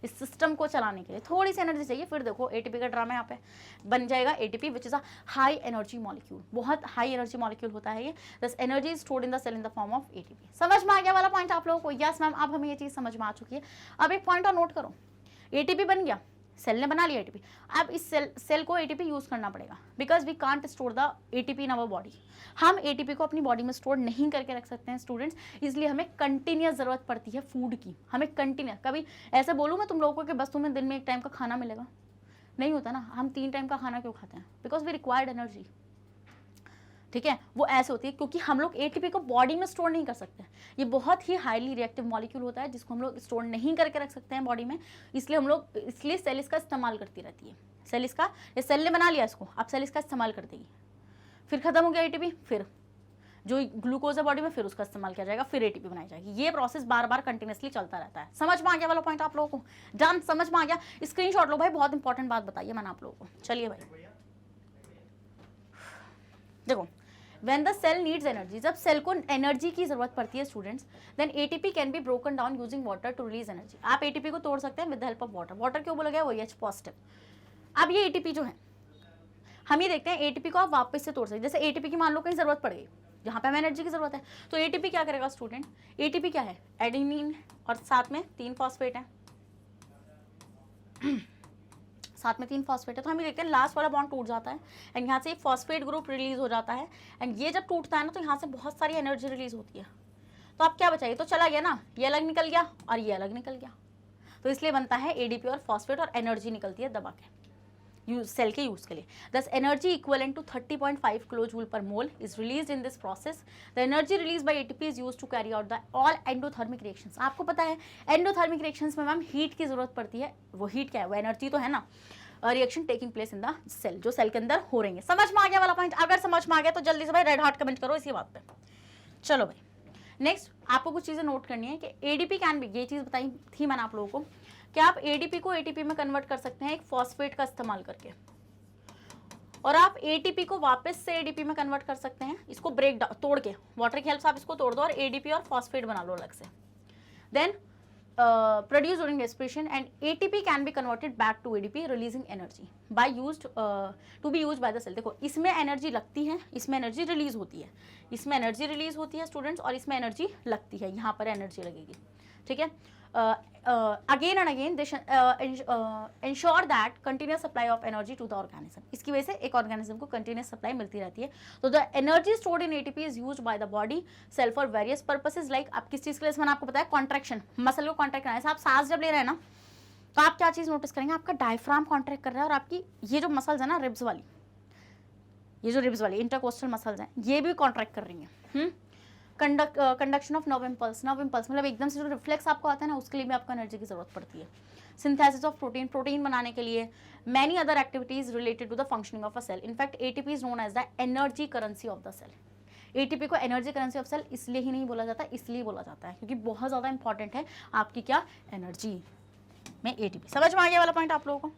इस सिस्टम को चलाने के लिए थोड़ी सी एनर्जी चाहिए। फिर देखो एटीपी का ड्रामा यहाँ पे बन जाएगा ATP which is a high energy molecule. बहुत हाई एनर्जी मॉलिक्यूल होता है ये। This energy is stored in the cell in the form of ATP. समझ में आ गया वाला पॉइंट आप लोगों को? यस मैम, अब हमें ये चीज़ समझ में आ चुकी है। अब एक पॉइंट और नोट करो, एटीपी बन गया, सेल ने बना लिया एटीपी। अब इस सेल को एटीपी यूज करना पड़ेगा, because we can't store the ATP in our body. हम एटीपी को अपनी बॉडी में स्टोर नहीं करके रख सकते हैं स्टूडेंट्स, इसलिए हमें कंटिन्यूस जरूरत पड़ती है फूड की। हमें कंटिन्यूस, कभी ऐसे बोलूँ मैं तुम लोगों को कि बस तुम्हें दिन में 1 टाइम का खाना मिलेगा, नहीं होता ना। हम 3 टाइम का खाना क्यों खाते हैं? Because we required energy. ठीक है, वो ऐसे होती है क्योंकि हम लोग एटीपी को बॉडी में स्टोर नहीं कर सकते। ये बहुत ही हाईली रिएक्टिव मॉलिक्यूल होता है जिसको हम लोग स्टोर नहीं करके रख सकते हैं बॉडी में, इसलिए सेल इसका इस्तेमाल करती रहती है। ये सेल ने बना लिया इसको, अब सेल इसका इस्तेमाल कर देगी। फिर खत्म हो गया एटीपी, फिर जो ग्लूकोज है बॉडी में, फिर उसका इस्तेमाल किया जाएगा, फिर एटीपी बनाई जाएगी। ये प्रोसेस बार बार कंटिन्यूसली चलता रहता है। समझ में आ गया वाला पॉइंट आप लोगों को? डन, समझ में आ गया? स्क्रीनशॉट लो भाई, बहुत इंपॉर्टेंट बात बताइए मैंने आप लोगों को। चलिए भाई देखो, when the cell needs energy, जब सेल को एनर्जी की जरूरत पड़ती है students, then ATP can be broken down using water to release energy। आप ATP को तोड़ सकते हैं with the help of water। Water क्यों बोला गया? वही H पॉजिटिव। अब ये ATP जो है, हम ये देखते हैं ATP को आप वापस से तोड़ सकते हैं। जैसे ATP की मान लो कहीं जरूरत पड़ गई, जहाँ पे हमें एनर्जी की जरूरत है। तो एटीपी क्या करेगा स्टूडेंट, एटीपी क्या है, एडेनिन और साथ में 3 फॉस्फेट है, साथ में 3 फॉस्फेट है। तो हम ये देखते हैं लास्ट वाला बॉन्ड टूट जाता है एंड यहाँ से एक फॉस्फेट ग्रुप रिलीज हो जाता है एंड ये जब टूटता है ना तो यहाँ से बहुत सारी एनर्जी रिलीज होती है। तो आप क्या बचाइए, तो चला गया ना, ये अलग निकल गया और ये अलग निकल गया, तो इसलिए बनता है एडीपी और फॉस्फेट और एनर्जी निकलती है दबा के सेल के यूज के लिए। दस energy equivalent to 30.5 kilojoule per mole is released in this process. The energy release by ATP is used to carry out the all endothermic reactions. आपको पता है एंडोथर्मिक रिएक्शंस में मैम हीट की जरूरत पड़ती है, वो हीट क्या है, वो एनर्जी तो है ना, reaction taking place in the cell, जो सेल के अंदर हो रही है। समझ में आ गया वाला पॉइंट? अगर समझ में आ गया तो जल्दी से भाई रेड हार्ट कमेंट करो इसी बात पे। चलो भाई नेक्स्ट आपको कुछ चीजें नोट करनी है कि एडीपी कैन बी, ये चीज बताई थी मैंने आप लोगों को कि आप एडीपी को एटीपी में कन्वर्ट कर सकते हैं एक फॉस्फेट का इस्तेमाल करके, और आप एटीपी को वापस से एडीपी में कन्वर्ट कर सकते हैं, इसको ब्रेक तोड़ के, वाटर की हेल्प से आप इसको तोड़ दो और एडीपी और फॉस्फेट बना लो अलग से। Then produce during respiration and ATP can be converted back to ADP releasing energy by used to be used by the cell. देखो इसमें एनर्जी लगती है, इसमें एनर्जी रिलीज होती है, इसमें एनर्जी रिलीज होती है स्टूडेंट्स, और इसमें एनर्जी लगती है, यहाँ पर एनर्जी लगेगी, ठीक है। Again and again this ensure that continuous supply of energy to the organism. इसकी वजह से एक ऑर्गेनिज्म को कंटिन्यूस सप्लाई मिलती रहती है। तो the energy stored in ATP is used by the body cell for various purposes, like आप किस चीज के लिए, मैंने आपको बताया कॉन्ट्रैक्शन, मसल को कॉन्ट्रैक्ट करना है। आप सांस जब ले रहे हैं ना तो आप क्या चीज नोटिस करेंगे, आपका डायफ्राम कॉन्ट्रैक्ट कर रहा है और आपकी ये जो मसल्स है ना रिब्स वाली, ये जो रिब्स वाली इंटरकोस्टल मसल्स हैं ये भी कॉन्ट्रैक्ट कर रही हैं। Conduction of nerve impulse, nerve impulse मतलब एकदम से जो रिफ्लेक्स आपको आता है ना उसके लिए भी आपको एनर्जी की जरूरत पड़ती है। सिंथेसिस ऑफ प्रोटीन, प्रोटीन बनाने के लिए, many other activities related to the functioning of a cell. In fact ATP is known as the energy currency of the cell. ATP को एनर्जी करेंसी ऑफ सेल इसलिए ही नहीं बोला जाता, इसलिए बोला जाता है क्योंकि बहुत ज़्यादा इंपॉर्टेंट है आपकी क्या, एनर्जी में एटीपी। समझ में आ गया वाला पॉइंट आप लोगों को?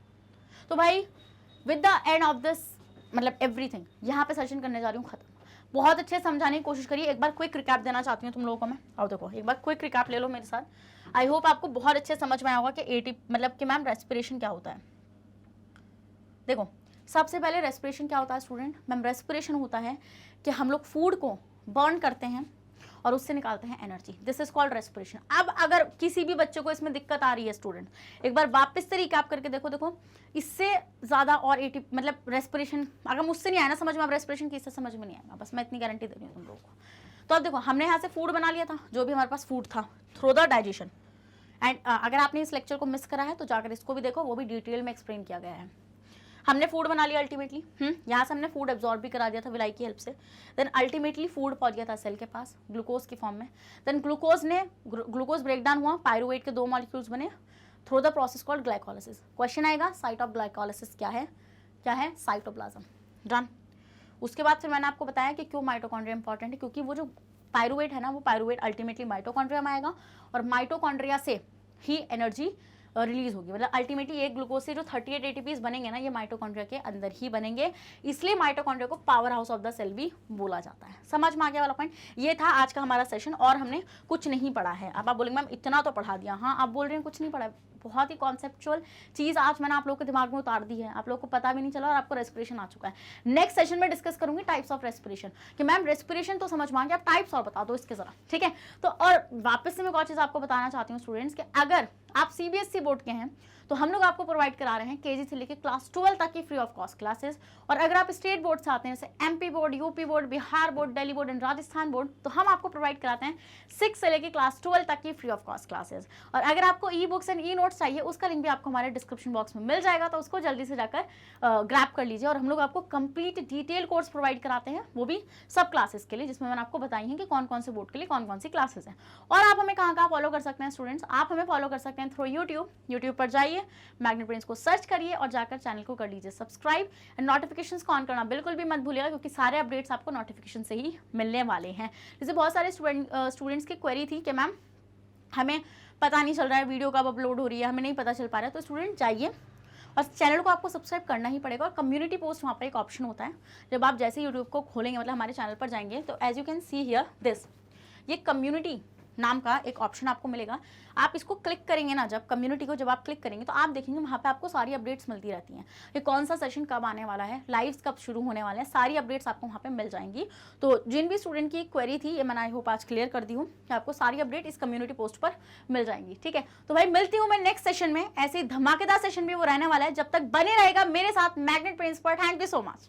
तो भाई with the end of this मतलब एवरीथिंग यहाँ पे सेशन करने जा रही हूँ खत्म। बहुत अच्छे से समझाने की कोशिश करिए। एक बार क्विक रिकैप देना चाहती हूँ तुम लोगों को मैं, और देखो एक बार क्विक रिकैप ले लो मेरे साथ। आई होप आपको बहुत अच्छे समझ में आया होगा कि एटी मतलब कि मैम रेस्पिरेशन क्या होता है। देखो सबसे पहले रेस्पिरेशन क्या होता है स्टूडेंट, मैम रेस्पिरेशन होता है कि हम लोग फूड को बर्न करते हैं और उससे निकालते हैं energy, this is called respiration. अब अगर किसी भी बच्चे को इसमें दिक्कत आ रही है स्टूडेंट, एक बार वापस से रिकैप करके देखो, देखो इससे ज़्यादा और एटी मतलब रेस्पिरेशन अगर मुझसे नहीं आया ना समझ में, अब रेस्पिरेशन किससे समझ में नहीं आएगा, बस मैं इतनी गारंटी दे रही हूँ तुम लोगों को। तो अब देखो हमने यहाँ से फूड बना लिया था, जो भी हमारे पास फूड था थ्रू द डाइजेशन, एंड अगर आपने इस लेक्चर को मिस करा है तो जाकर इसको भी देखो, वो भी डिटेल में एक्सप्लेन किया गया है। हमने फूड बना लिया अल्टीमेटली, यहाँ से हमने फूड एब्जॉर्ब भी करा दिया था विलाई की हेल्प से। देन अल्टीमेटली फूड पहुंच गया था सेल के पास ग्लूकोज की फॉर्म में। देन ग्लूकोज ब्रेक डाउन हुआ, पायरुवेट के 2 मॉलिक्यूल्स बने through the process called glycolysis. Question आएगा साइट ऑफ ग्लाइकोलाइसिस क्या है, क्या है साइटोप्लाज्म। डन। उसके बाद फिर मैंने आपको बताया कि क्यों माइटोकॉन्ड्रिया इंपॉर्टेंट है, क्योंकि वो जो पायरुवेट है ना वो पायरुवेट अल्टीमेटली माइटोकॉन्ड्रिया में आएगा और माइटोकॉन्ड्रिया से ही एनर्जी रिलीज होगी। मतलब अल्टीमेटली एक ग्लूकोज से जो 38 एटीपीज बनेंगे ना ये माइटोकॉन्ड्रिया के अंदर ही बनेंगे, इसलिए माइटोकॉन्ड्रिया को power house of the cell भी बोला जाता है। समझ में आ गया वाला पॉइंट? ये था आज का हमारा सेशन और हमने कुछ नहीं पढ़ा है। अब आप बोलेंगे मैम इतना तो पढ़ा दिया, हाँ आप बोल रहे हैं कुछ नहीं पढ़ा, बहुत ही कॉन्सेप्चुअल चीज़ आज मैंने आप लोगों के दिमाग में उतार दी है, आप लोगों को पता भी नहीं चला और आपको रेस्पिरेशन आ चुका है। नेक्स्ट सेशन में डिस्कस करूंगी टाइप्स ऑफ रेस्पिरेशन, कि मैम रेस्पिरेशन तो समझ में आ गया, आप टाइप्स और बता दो इसके जरा, ठीक है। तो और वापस से मैं एक और चीज़ आपको बताना चाहती हूँ स्टूडेंट्स कि अगर आप सीबीएसई बोर्ड के हैं तो हम लोग आपको प्रोवाइड करा रहे हैं केजी से लेकर क्लास 12 तक की फ्री ऑफ कॉस्ट क्लासेस, और अगर आप स्टेट बोर्ड से आते हैं जैसे MP board, UP board, Bihar board, Delhi board and Rajasthan board, तो हम आपको प्रोवाइड कराते हैं 6 से लेकर क्लास 12 तक की फ्री ऑफ कॉस्ट क्लासेस। और अगर आपको e books and e notes चाहिए उसका लिंक भी आपको हमारे डिस्क्रिप्शन बॉक्स में मिल जाएगा, तो उसको जल्दी से जाकर ग्रैब कर लीजिए। और हम लोग आपको कंप्लीट डिटेल कोर्स प्रोवाइड कराते हैं, वो भी सब क्लासेस के लिए, जिसमें मैंने आपको बताई है कि कौन कौन से बोर्ड के लिए कौन कौन सी क्लासेस हैं। और आप हमें कहाँ फॉलो कर सकते हैं स्टूडेंट्स, आप हमें फॉलो कर सकते हैं थ्रू यूट्यूब पर जाइए, मैग्नेट ब्रेन्स को सर्च करिए और जाकर चैनल को कर लीजिए सब्सक्राइब, एंड नोटिफिकेशंस को ऑन करना बिल्कुल भी मत भूलिएगा, क्योंकि सारे अपडेट्स आपको नोटिफिकेशन से ही मिलने वाले हैं। जैसे बहुत सारे स्टूडेंट्स की क्वेरी थी कि मैम हमें पता नहीं चल रहा है वीडियो कब अपलोड हो रही है, हमें नहीं पता चल पा रहा है, तो स्टूडेंट जाइए और चैनल को आपको सब्सक्राइब करना ही पड़ेगा। और कम्युनिटी पोस्ट वहाँ पर एक ऑप्शन होता है, जब आप जैसे यूट्यूब को खोलेंगे मतलब हमारे चैनल पर जाएंगे तो as you can see here this, ये कम्युनिटी नाम का एक ऑप्शन आपको मिलेगा। आप इसको क्लिक करेंगे ना, जब कम्युनिटी को जब आप क्लिक करेंगे तो आप देखेंगे वहाँ पे आपको सारी अपडेट्स मिलती रहती हैं, कि कौन सा सेशन कब आने वाला है, लाइव्स कब शुरू होने वाले हैं, सारी अपडेट्स आपको वहाँ पे मिल जाएंगी। तो जिन भी स्टूडेंट की क्वेरी थी ये मैंने आई होप आज क्लियर कर दी हूँ कि आपको सारी अपडेट इस कम्युनिटी पोस्ट पर मिल जाएंगी। ठीक है, तो भाई मिलती हूँ मैं नेक्स्ट सेशन में, ऐसे धमाकेदार सेशन भी वो रहने वाला है। जब तक बने रहेगा मेरे साथ मैग्नेट प्रिंस पर। Thank you so much.